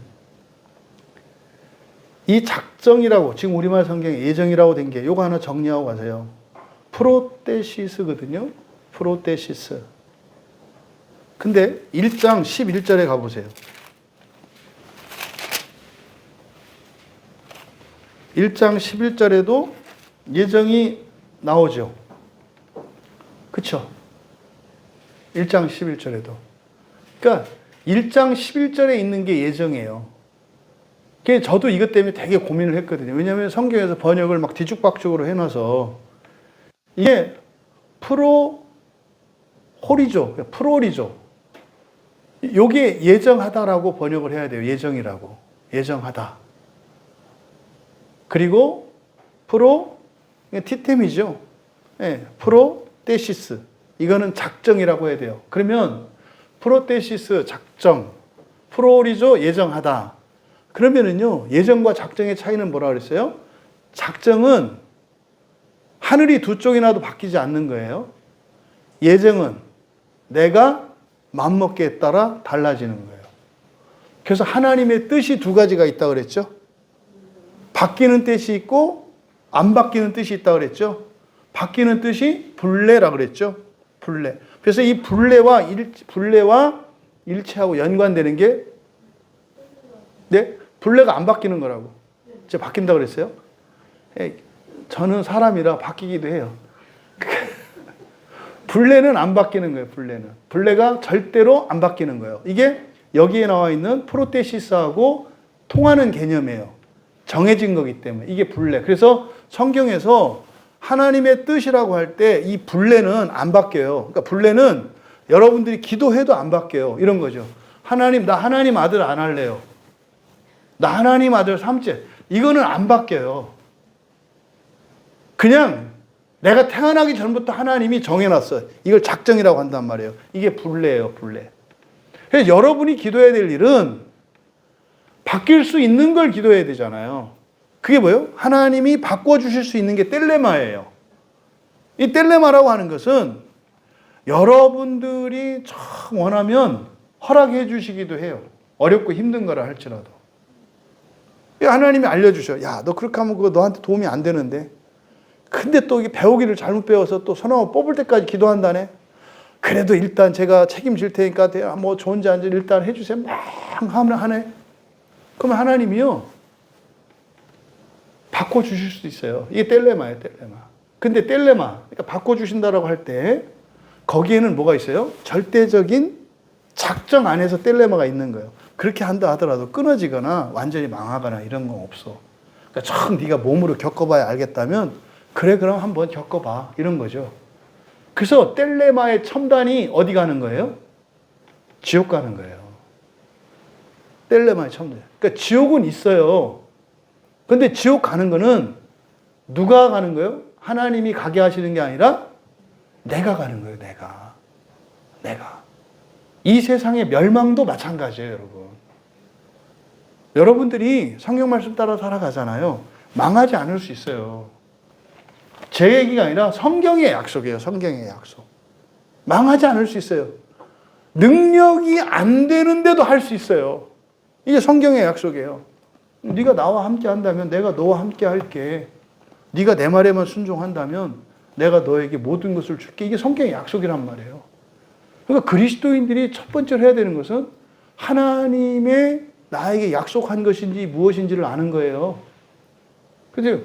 이 작정이라고, 지금 우리말 성경에 예정이라고 된 게 요거 하나 정리하고 가세요. 프로테시스거든요. 프로테시스. 근데 1장 11절에 가보세요. 1장 11절에도 예정이 나오죠. 그쵸? 1장 11절에도. 그러니까 1장 11절에 있는 게 예정이에요. 그래서 저도 이것 때문에 되게 고민을 했거든요. 왜냐하면 성경에서 번역을 막 뒤죽박죽으로 해놔서 이게 프로홀이죠. 프로홀이죠. 요게 예정하다라고 번역을 해야 돼요. 예정이라고. 예정하다. 그리고 티템이죠. 네, 프로테시스. 이거는 작정이라고 해야 돼요. 그러면 프로테시스 작정. 프로홀이죠. 예정하다. 그러면은요, 예정과 작정의 차이는 뭐라 그랬어요? 작정은 하늘이 두 쪽이나도 바뀌지 않는 거예요. 예정은 내가 맘먹기에 따라 달라지는 거예요. 그래서 하나님의 뜻이 두 가지가 있다고 그랬죠. 바뀌는 뜻이 있고 안 바뀌는 뜻이 있다고 그랬죠. 바뀌는 뜻이 분례라고 그랬죠. 분례. 그래서 이 분례와 일체하고 연관되는 게 분례가 안 바뀌는 거라고. 제가 바뀐다고 그랬어요? 저는 사람이라 바뀌기도 해요. 분례는 안 바뀌는 거예요. 분례가 절대로 안 바뀌는 거예요. 이게 여기에 나와 있는 프로테시스하고 통하는 개념이에요. 정해진 거기 때문에. 이게 분례. 그래서 성경에서 하나님의 뜻이라고 할 때 이 분례는 안 바뀌어요. 그러니까 분례는 여러분들이 기도해도 안 바뀌어요. 이런 거죠. 하나님, 나 하나님 아들 안 할래요. 나 하나님 아들 삼재. 이거는 안 바뀌어요. 그냥 내가 태어나기 전부터 하나님이 정해놨어요. 이걸 작정이라고 한단 말이에요. 이게 분례예요, 분례. 그래서 여러분이 기도해야 될 일은 바뀔 수 있는 걸 기도해야 되잖아요. 그게 뭐예요? 하나님이 바꿔주실 수 있는 게 텔레마예요. 이 텔레마라고 하는 것은 여러분들이 참 원하면 허락해 주시기도 해요. 어렵고 힘든 거라 할지라도. 하나님이 알려주셔. 야, 너 그렇게 하면 그거 너한테 도움이 안 되는데. 근데 또 이게 배우기를 잘못 배워서 또 소나무 뽑을 때까지 기도한다네. 그래도 일단 제가 책임질 테니까 뭐 좋은지 안 좋은지 일단 해주세요. 막 하네. 그러면 하나님이요, 바꿔주실 수도 있어요. 이게 텔레마예요, 텔레마. 근데 텔레마, 그러니까 바꿔주신다라고 할 때 거기에는 뭐가 있어요? 절대적인 작정 안에서 텔레마가 있는 거예요. 그렇게 한다 하더라도 끊어지거나 완전히 망하거나 이런 건 없어. 그러니까 참 네가 몸으로 겪어봐야 알겠다면 그래 그럼 한번 겪어봐 이런 거죠. 그래서 텔레마의 첨단이 어디 가는 거예요? 지옥 가는 거예요. 텔레마의 첨단. 그러니까 지옥은 있어요. 근데 지옥 가는 거는 누가 가는 거예요? 하나님이 가게 하시는 게 아니라 내가 가는 거예요. 내가. 이 세상의 멸망도 마찬가지예요, 여러분. 여러분들이 성경 말씀 따라 살아가잖아요. 망하지 않을 수 있어요. 제 얘기가 아니라 성경의 약속이에요. 성경의 약속. 망하지 않을 수 있어요. 능력이 안 되는데도 할 수 있어요. 이게 성경의 약속이에요. 네가 나와 함께 한다면 내가 너와 함께 할게. 네가 내 말에만 순종한다면 내가 너에게 모든 것을 줄게. 이게 성경의 약속이란 말이에요. 그러니까 그리스도인들이 첫 번째로 해야 되는 것은 하나님의 나에게 약속한 것인지 무엇인지를 아는 거예요. 그래서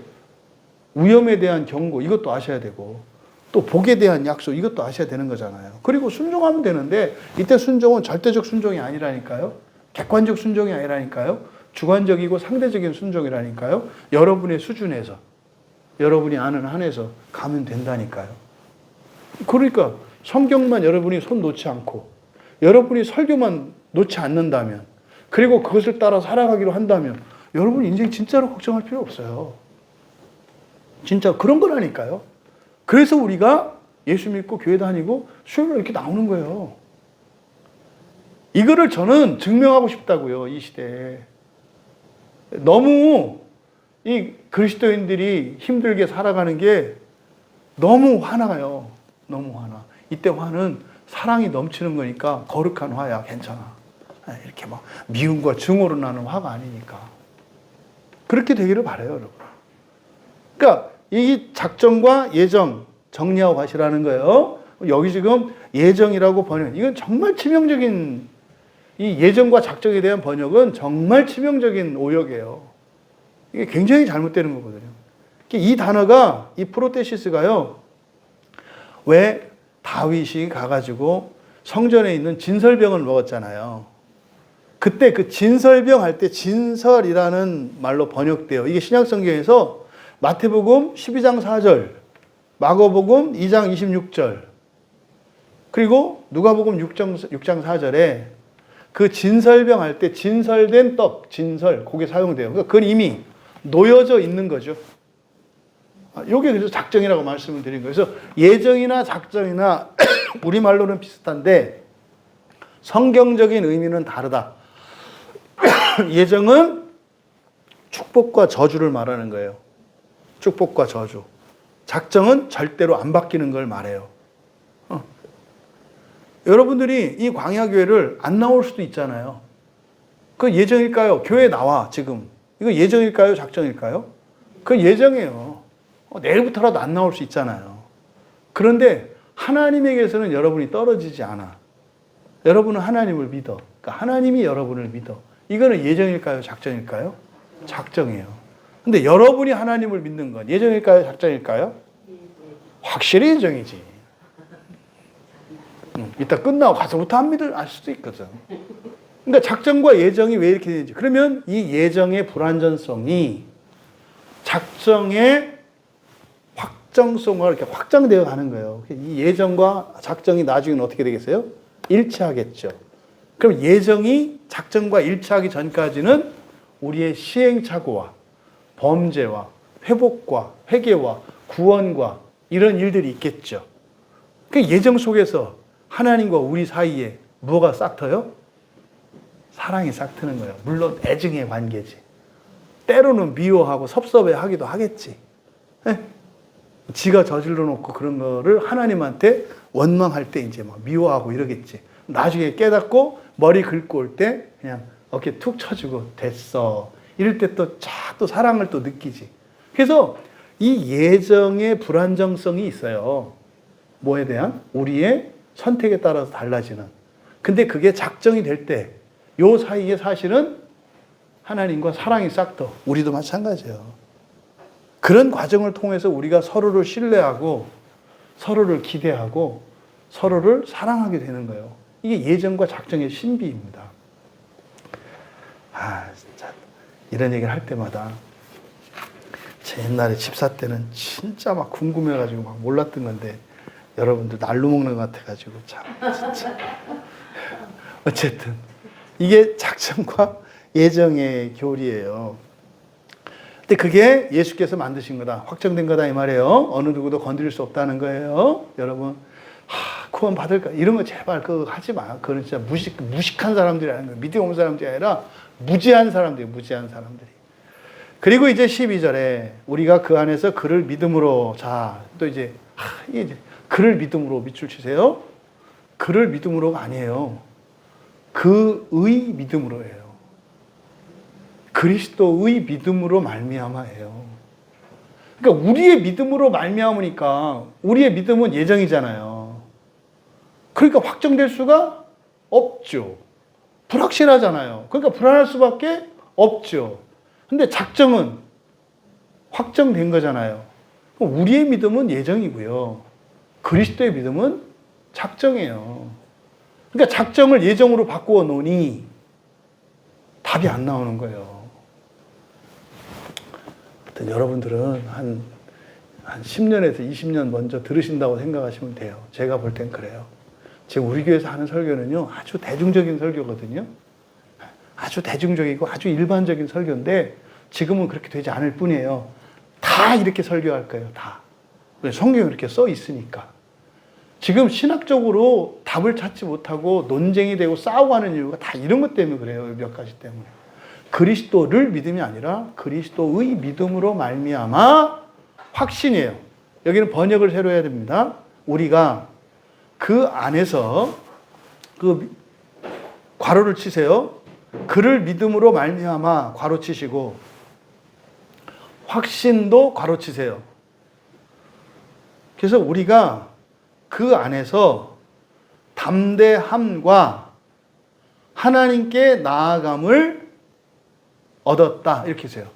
위험에 대한 경고 이것도 아셔야 되고 또 복에 대한 약속 이것도 아셔야 되는 거잖아요. 그리고 순종하면 되는데 이때 순종은 절대적 순종이 아니라니까요. 객관적 순종이 아니라니까요. 주관적이고 상대적인 순종이라니까요. 여러분의 수준에서 여러분이 아는 한에서 가면 된다니까요. 그러니까 성경만 여러분이 손 놓지 않고 여러분이 설교만 놓지 않는다면 그리고 그것을 따라 살아가기로 한다면 여러분 인생 진짜로 걱정할 필요 없어요. 진짜 그런 거라니까요. 그래서 우리가 예수 믿고 교회 다니고 수요일에 이렇게 나오는 거예요. 이거를 저는 증명하고 싶다고요. 이 시대에. 너무 이 그리스도인들이 힘들게 살아가는 게 너무 화나요. 너무 화나. 이때 화는 사랑이 넘치는 거니까 거룩한 화야. 괜찮아. 이렇게 막 미움과 증오로 나는 화가 아니니까. 그렇게 되기를 바라요, 여러분. 그러니까 이 작정과 예정 정리하고 가시라는 거예요. 여기 지금 예정이라고 번역. 이건 정말 치명적인 이 예정과 작정에 대한 번역은 정말 치명적인 오역이에요. 이게 굉장히 잘못되는 거거든요. 이 단어가, 이 프로테시스가요, 왜 다윗이 가가지고 성전에 있는 진설병을 먹었잖아요. 그때 그 진설병 할 때 진설이라는 말로 번역돼요. 이게 신약성경에서 마태복음 12장 4절, 마가복음 2장 26절, 그리고 누가복음 6장 4절에 그 진설병 할 때 진설된 떡, 진설, 그게 사용돼요. 그러니까 그건 이미 놓여져 있는 거죠. 요게 그래서 작정이라고 말씀을 드린 거예요. 그래서 예정이나 작정이나 우리말로는 비슷한데 성경적인 의미는 다르다. 예정은 축복과 저주를 말하는 거예요. 축복과 저주. 작정은 절대로 안 바뀌는 걸 말해요. 여러분들이 이 광야교회를 안 나올 수도 있잖아요. 그 예정일까요? 교회 나와 지금. 이거 예정일까요? 작정일까요? 그 예정이에요. 내일부터라도 안 나올 수 있잖아요. 그런데 하나님에게서는 여러분이 떨어지지 않아. 여러분은 하나님을 믿어. 그러니까 하나님이 여러분을 믿어. 이거는 예정일까요? 작정일까요? 작정이에요. 근데 여러분이 하나님을 믿는 건 예정일까요? 작정일까요? 확실히 예정이지. 이따 끝나고 가서부터 안 믿을 알 수도 있거든. 그러니까 작정과 예정이 왜 이렇게 되는지. 그러면 이 예정의 불완전성이 작정의 확정성과 이렇게 확장되어 가는 거예요. 이 예정과 작정이 나중에는 어떻게 되겠어요? 일치하겠죠. 그럼 예정이 작정과 일치하기 전까지는 우리의 시행착오와 범죄와 회복과 회개와 구원과 이런 일들이 있겠죠. 그 예정 속에서 하나님과 우리 사이에 뭐가 싹터요? 사랑이 싹트는 거예요. 물론 애증의 관계지. 때로는 미워하고 섭섭해하기도 하겠지. 네? 지가 저질러 놓고 그런 거를 하나님한테 원망할 때 이제 막 미워하고 이러겠지. 나중에 깨닫고 머리 긁고 올 때 그냥 어깨 툭 쳐주고 됐어. 이럴 때 또 사랑을 또 느끼지. 그래서 이 예정의 불안정성이 있어요. 뭐에 대한? 우리의 선택에 따라서 달라지는. 근데 그게 작정이 될 때 요 사이에 사실은 하나님과 사랑이 싹터. 우리도 마찬가지예요. 그런 과정을 통해서 우리가 서로를 신뢰하고 서로를 기대하고 서로를 사랑하게 되는 거예요. 이게 예정과 작정의 신비입니다. 진짜 이런 얘기를 할 때마다 제 옛날에 집사 때는 진짜 막 궁금해가지고 막 몰랐던 건데 여러분들 날로 먹는 것 같아가지고 참 진짜 어쨌든 이게 작정과 예정의 교리예요. 근데 그게 예수께서 만드신 거다. 확정된 거다 이 말이에요. 어느 누구도 건드릴 수 없다는 거예요. 여러분 구원 받을까? 이런 거 제발 그거 하지 마. 그건 진짜 무식한 사람들이 하는 거예요. 믿음 없는 사람들이 아니라 무지한 사람들이 무지한 사람들이. 그리고 이제 12절에 우리가 그 안에서 그를 믿음으로 또 이제 그를 믿음으로 밑줄 치세요. 그를 믿음으로가 아니에요. 그의 믿음으로예요. 그리스도의 믿음으로 말미암아예요. 그러니까 우리의 믿음으로 말미암으니까 우리의 믿음은 예정이잖아요. 그러니까 확정될 수가 없죠. 불확실하잖아요. 그러니까 불안할 수밖에 없죠. 근데 작정은 확정된 거잖아요. 우리의 믿음은 예정이고요. 그리스도의 믿음은 작정이에요. 그러니까 작정을 예정으로 바꾸어 놓으니 답이 안 나오는 거예요. 하여튼 여러분들은 한 10년에서 20년 먼저 들으신다고 생각하시면 돼요. 제가 볼 땐 그래요. 지금 우리 교회에서 하는 설교는요, 아주 대중적인 설교거든요. 아주 대중적이고 아주 일반적인 설교인데 지금은 그렇게 되지 않을 뿐이에요. 다 이렇게 설교할 거예요. 다. 성경에 이렇게 써 있으니까. 지금 신학적으로 답을 찾지 못하고 논쟁이 되고 싸우고 하는 이유가 다 이런 것 때문에 그래요. 몇 가지 때문에. 그리스도를 믿음이 아니라 그리스도의 믿음으로 말미암아 확신이에요. 여기는 번역을 새로 해야 됩니다. 우리가 그 안에서 괄호를 치세요. 그를 믿음으로 말미암아 괄호 치시고 확신도 괄호 치세요. 그래서 우리가 그 안에서 담대함과 하나님께 나아감을 얻었다. 이렇게 해서요.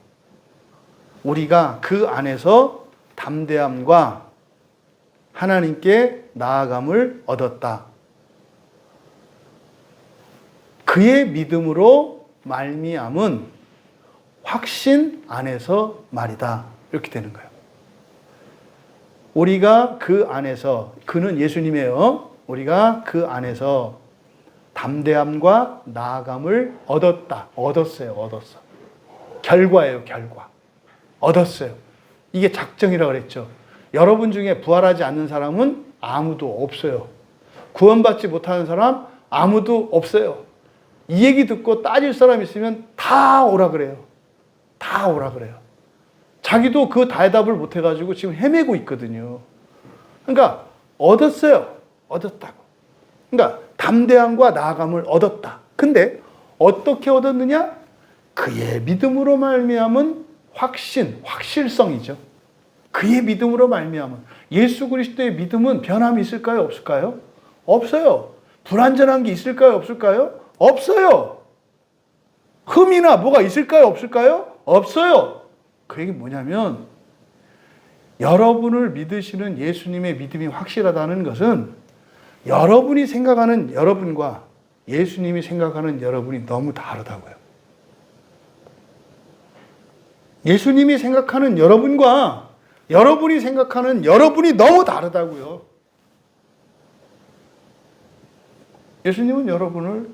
우리가 그 안에서 담대함과 하나님께 나아감을 얻었다. 그의 믿음으로 말미암은 확신 안에서 말이다. 이렇게 되는 거예요. 우리가 그 안에서, 그는 예수님이에요. 우리가 그 안에서 담대함과 나아감을 얻었다. 얻었어요. 결과예요. 결과. 얻었어요. 이게 작정이라고 그랬죠. 여러분 중에 부활하지 않는 사람은 아무도 없어요. 구원받지 못하는 사람 아무도 없어요. 이 얘기 듣고 따질 사람 있으면 다 오라 그래요. 다 오라 그래요. 자기도 그 대답을 못 해가지고 지금 헤매고 있거든요. 그러니까 얻었어요. 얻었다고. 그러니까 담대함과 나아감을 얻었다. 근데 어떻게 얻었느냐? 그의 믿음으로 말미암은 확실성이죠. 그의 믿음으로 말미암은. 예수 그리스도의 믿음은 변함이 있을까요? 없을까요? 없어요. 불완전한 게 있을까요? 없을까요? 없어요. 흠이나 뭐가 있을까요? 없을까요? 없어요. 그 얘기 뭐냐면 여러분을 믿으시는 예수님의 믿음이 확실하다는 것은 여러분이 생각하는 여러분과 예수님이 생각하는 여러분이 너무 다르다고요. 예수님이 생각하는 여러분과 여러분이 생각하는 여러분이 너무 다르다고요. 예수님은 여러분을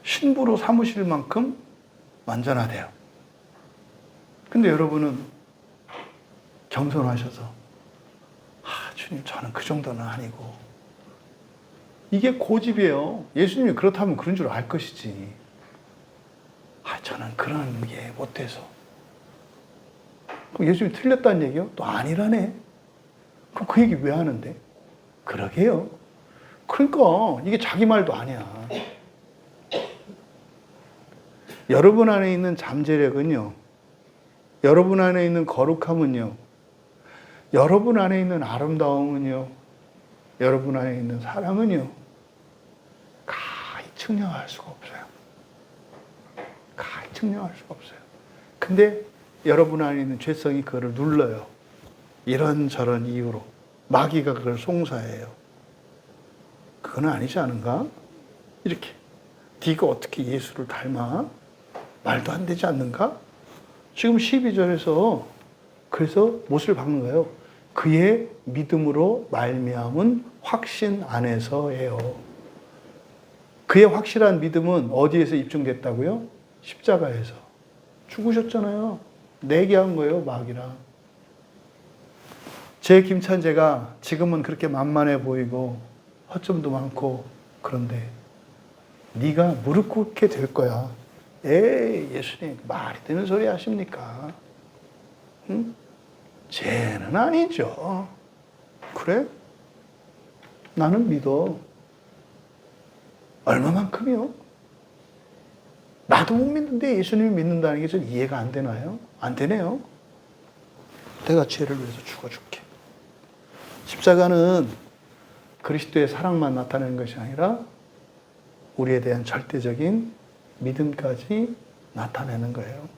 신부로 삼으실 만큼 완전하대요. 근데 여러분은 겸손하셔서 주님 저는 그 정도는 아니고, 이게 고집이에요. 예수님이 그렇다면 그런 줄 알 것이지. 저는 그런 게 못돼서. 그럼 예수님이 틀렸다는 얘기요? 또 아니라네. 그럼 그 얘기 왜 하는데? 그러게요. 그러니까 이게 자기 말도 아니야. 여러분 안에 있는 잠재력은요, 여러분 안에 있는 거룩함은요, 여러분 안에 있는 아름다움은요, 여러분 안에 있는 사랑은요, 가히 측량할 수가 없어요. 가히 측량할 수가 없어요. 근데 여러분 안에 있는 죄성이 그거를 눌러요. 이런저런 이유로. 마귀가 그걸 송사해요. 그건 아니지 않은가? 이렇게. 네가 어떻게 예수를 닮아? 말도 안 되지 않는가? 지금 12절에서 그래서 못을 박는 거예요. 그의 믿음으로 말미암은 확신 안에서예요. 그의 확실한 믿음은 어디에서 입증됐다고요? 십자가에서. 죽으셨잖아요. 내기한 거예요, 마귀랑. 제 김찬재가 지금은 그렇게 만만해 보이고 허점도 많고 그런데 네가 무릎 꿇게 될 거야. 에이, 예수님 말이 되는 소리 하십니까? 응? 쟤는 아니죠. 그래? 나는 믿어. 얼마만큼이요? 나도 못 믿는데 예수님이 믿는다는 게 좀 이해가 안 되나요? 안 되네요. 내가 죄를 위해서 죽어줄게. 십자가는 그리스도의 사랑만 나타내는 것이 아니라 우리에 대한 절대적인 믿음까지 나타내는 거예요.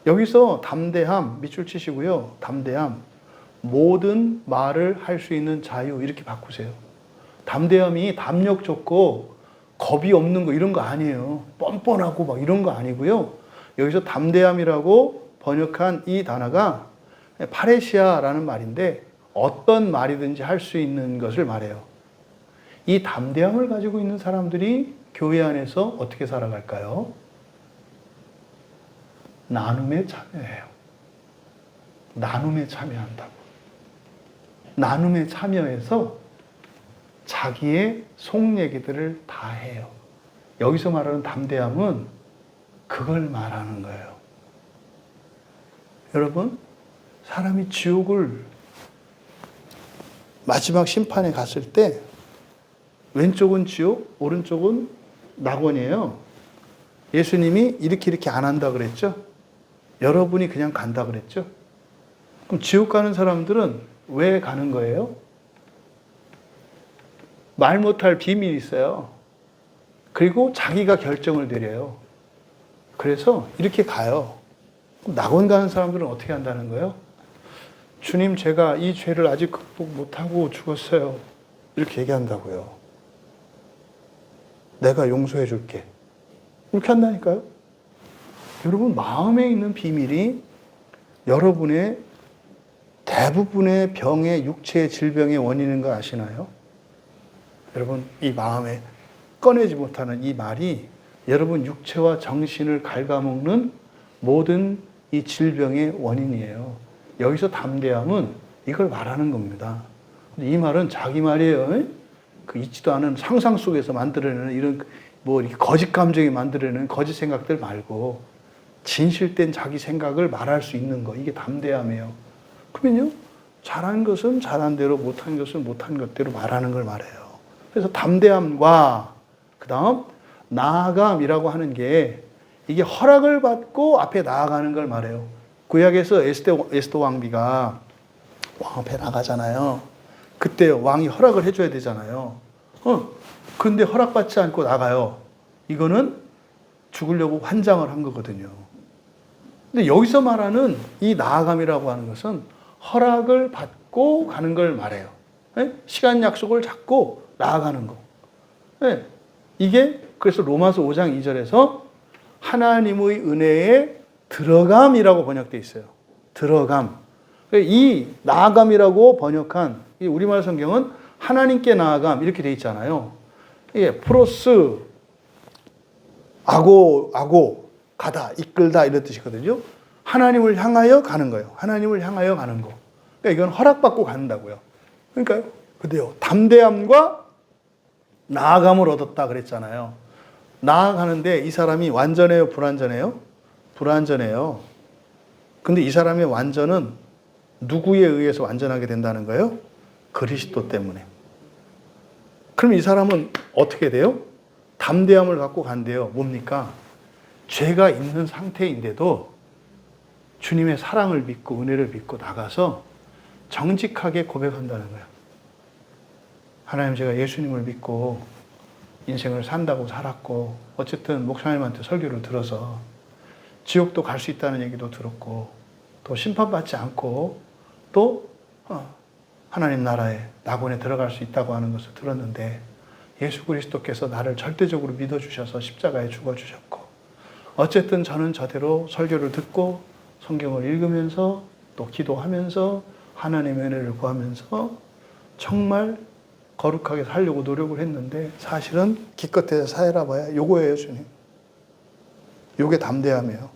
여기서 담대함, 밑줄 치시고요. 담대함, 모든 말을 할 수 있는 자유, 이렇게 바꾸세요. 담대함이 담력 좋고 겁이 없는 거 이런 거 아니에요. 뻔뻔하고 막 이런 거 아니고요. 여기서 담대함이라고 번역한 이 단어가 파레시아라는 말인데 어떤 말이든지 할 수 있는 것을 말해요. 이 담대함을 가지고 있는 사람들이 교회 안에서 어떻게 살아갈까요? 나눔에 참여해요. 나눔에 참여한다고. 나눔에 참여해서 자기의 속 얘기들을 다 해요. 여기서 말하는 담대함은 그걸 말하는 거예요. 여러분, 사람이 지옥을 마지막 심판에 갔을 때 왼쪽은 지옥, 오른쪽은 낙원이에요. 예수님이 이렇게 안 한다 그랬죠? 여러분이 그냥 간다 그랬죠? 그럼 지옥 가는 사람들은 왜 가는 거예요? 말 못할 비밀이 있어요. 그리고 자기가 결정을 내려요. 그래서 이렇게 가요. 그럼 낙원 가는 사람들은 어떻게 한다는 거예요? 주님, 제가 이 죄를 아직 극복 못하고 죽었어요. 이렇게 얘기한다고요. 내가 용서해 줄게. 이렇게 한다니까요. 여러분, 마음에 있는 비밀이 여러분의 대부분의 병의 육체의 질병의 원인인 거 아시나요? 여러분, 이 마음에 꺼내지 못하는 이 말이 여러분 육체와 정신을 갉아먹는 모든 이 질병의 원인이에요. 여기서 담대함은 이걸 말하는 겁니다. 이 말은 자기 말이에요. 그 있지도 않은 상상 속에서 만들어내는 이런 뭐 이렇게 거짓 감정이 만들어내는 거짓 생각들 말고 진실된 자기 생각을 말할 수 있는 거, 이게 담대함이에요. 그러면요, 잘한 것은 잘한 대로, 못한 것은 못한 것대로 말하는 걸 말해요. 그래서 담대함과 그 다음 나아감이라고 하는 게 이게 허락을 받고 앞에 나아가는 걸 말해요. 구약에서 에스더 왕비가 왕 앞에 나가잖아요. 그때 왕이 허락을 해줘야 되잖아요. 근데 허락받지 않고 나가요. 이거는 죽으려고 환장을 한 거거든요. 근데 여기서 말하는 이 나아감이라고 하는 것은 허락을 받고 가는 걸 말해요. 시간 약속을 잡고 나아가는 거. 이게 그래서 로마서 5장 2절에서 하나님의 은혜에 들어감이라고 번역되어 있어요. 들어감. 이 나아감이라고 번역한 이 우리말 성경은 하나님께 나아감 이렇게 되어 있잖아요. 이게 프로스 아고 가다 이끌다 이런 뜻이거든요. 하나님을 향하여 가는 거예요. 하나님을 향하여 가는 거. 그러니까 이건 허락받고 간다고요. 그러니까요. 근데요, 담대함과 나아감을 얻었다 그랬잖아요. 나아가는데 이 사람이 완전해요, 불완전해요? 불완전해요. 근데 이 사람의 완전은 누구에 의해서 완전하게 된다는 거예요? 그리스도 때문에. 그럼 이 사람은 어떻게 돼요? 담대함을 갖고 간대요. 뭡니까? 죄가 있는 상태인데도 주님의 사랑을 믿고 은혜를 믿고 나가서 정직하게 고백한다는 거예요. 하나님, 제가 예수님을 믿고 인생을 산다고 살았고 어쨌든 목사님한테 설교를 들어서 지옥도 갈 수 있다는 얘기도 들었고 또 심판받지 않고 또 하나님 나라에 낙원에 들어갈 수 있다고 하는 것을 들었는데 예수 그리스도께서 나를 절대적으로 믿어주셔서 십자가에 죽어주셨고 어쨌든 저는 저대로 설교를 듣고 성경을 읽으면서 또 기도하면서 하나님의 은혜를 구하면서 정말 거룩하게 살려고 노력을 했는데 사실은 기껏해서 살아봐야 요거예요, 주님. 요게 담대함이에요.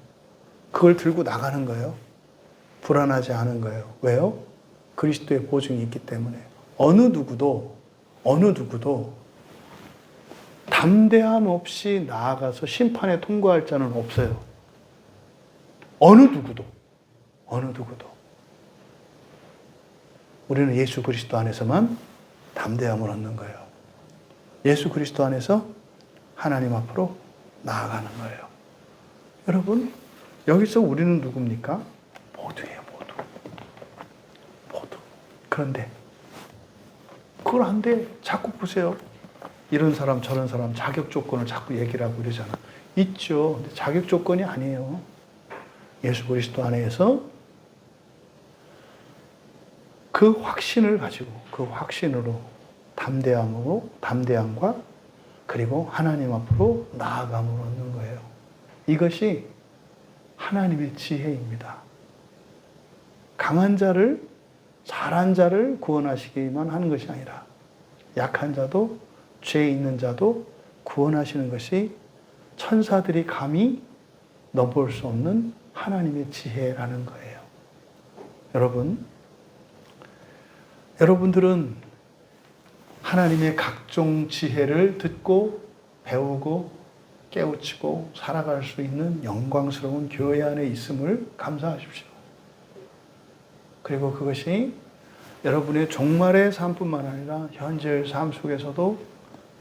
그걸 들고 나가는 거예요. 불안하지 않은 거예요. 왜요? 그리스도의 보증이 있기 때문에. 어느 누구도 담대함 없이 나아가서 심판에 통과할 자는 없어요. 어느 누구도. 우리는 예수 그리스도 안에서만 담대함을 얻는 거예요. 예수 그리스도 안에서 하나님 앞으로 나아가는 거예요. 여러분, 여기서 우리는 누굽니까? 모두예요, 모두. 그런데 그걸 안 돼. 자꾸 보세요. 이런 사람 저런 사람 자격 조건을 자꾸 얘기를 하고 이러잖아. 있죠. 근데 자격 조건이 아니에요. 예수 그리스도 안에서 그 확신을 가지고 그 확신으로 담대함과 그리고 하나님 앞으로 나아감을 얻는 거예요. 이것이 하나님의 지혜입니다. 강한 자를, 잘한 자를 구원하시기만 하는 것이 아니라 약한 자도 죄 있는 자도 구원하시는 것이 천사들이 감히 넘볼 수 없는 하나님의 지혜라는 거예요. 여러분들은 하나님의 각종 지혜를 듣고 배우고 깨우치고 살아갈 수 있는 영광스러운 교회 안에 있음을 감사하십시오. 그리고 그것이 여러분의 종말의 삶뿐만 아니라 현재의 삶 속에서도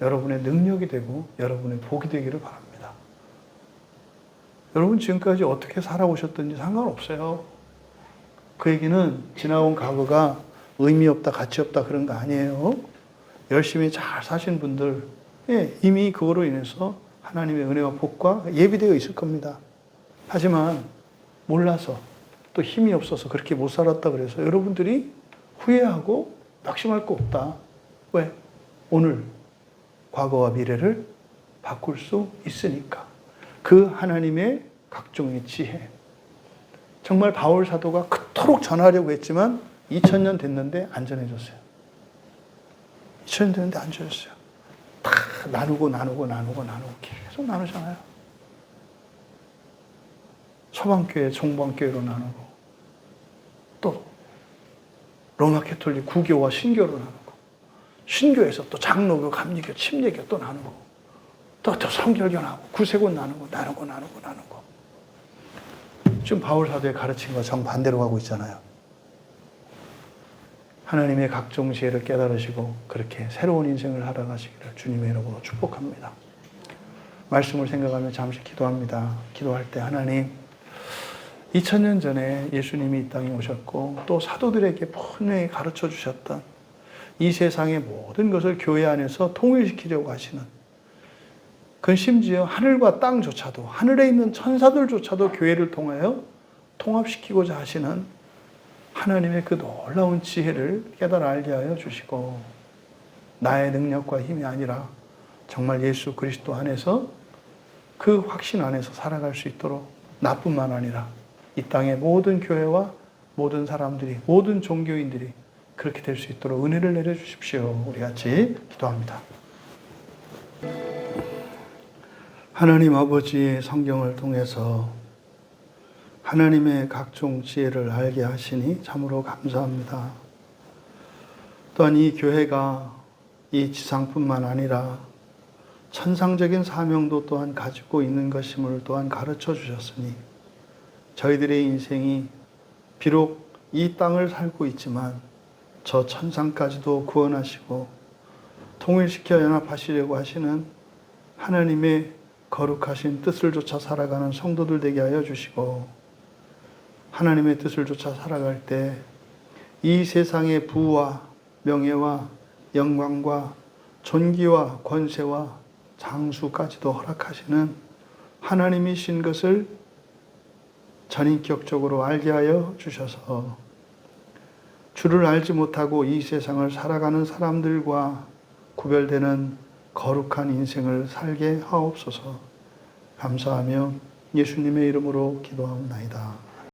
여러분의 능력이 되고 여러분의 복이 되기를 바랍니다. 여러분 지금까지 어떻게 살아오셨든지 상관없어요. 그 얘기는 지나온 과거가 의미 없다, 가치 없다 그런 거 아니에요. 열심히 잘 사신 분들 이미 그거로 인해서 하나님의 은혜와 복과 예비되어 있을 겁니다. 하지만 몰라서 또 힘이 없어서 그렇게 못 살았다 그래서 여러분들이 후회하고 낙심할 거 없다. 왜? 오늘 과거와 미래를 바꿀 수 있으니까. 그 하나님의 각종의 지혜. 정말 바울 사도가 그토록 전하려고 했지만 2000년 됐는데 안 전해졌어요. 2000년 됐는데 안 전해졌어요. 다 나누고 계속 나누잖아요. 서방교회, 종방교회로 나누고 또 로마 캐톨릭 구교와 신교로 나누고 신교에서 또 장로교, 감리교, 침례교 또 나누고 또 성결교 나누고 구세군 나누고 지금 바울 사도의 가르침과 정반대로 가고 있잖아요. 하나님의 각종 지혜를 깨달으시고 그렇게 새로운 인생을 살아가시기를 주님의 이름으로 축복합니다. 말씀을 생각하며 잠시 기도합니다. 기도할 때 하나님 2000년 전에 예수님이 이 땅에 오셨고 또 사도들에게 분명히 가르쳐 주셨던 이 세상의 모든 것을 교회 안에서 통일시키려고 하시는 그 심지어 하늘과 땅조차도 하늘에 있는 천사들조차도 교회를 통하여 통합시키고자 하시는 하나님의 그 놀라운 지혜를 깨달아 알게 하여 주시고 나의 능력과 힘이 아니라 정말 예수 그리스도 안에서 그 확신 안에서 살아갈 수 있도록 나뿐만 아니라 이 땅의 모든 교회와 모든 사람들이 모든 종교인들이 그렇게 될 수 있도록 은혜를 내려주십시오. 우리 같이 기도합니다. 하나님 아버지의 성경을 통해서 하나님의 각종 지혜를 알게 하시니 참으로 감사합니다. 또한 이 교회가 이 지상뿐만 아니라 천상적인 사명도 또한 가지고 있는 것임을 또한 가르쳐 주셨으니 저희들의 인생이 비록 이 땅을 살고 있지만 저 천상까지도 구원하시고 통일시켜 연합하시려고 하시는 하나님의 거룩하신 뜻을 쫓아 살아가는 성도들 되게 하여 주시고 하나님의 뜻을 쫓아 살아갈 때 이 세상의 부와 명예와 영광과 존귀와 권세와 장수까지도 허락하시는 하나님이신 것을 전인격적으로 알게 하여 주셔서 주를 알지 못하고 이 세상을 살아가는 사람들과 구별되는 거룩한 인생을 살게 하옵소서. 감사하며 예수님의 이름으로 기도하옵나이다.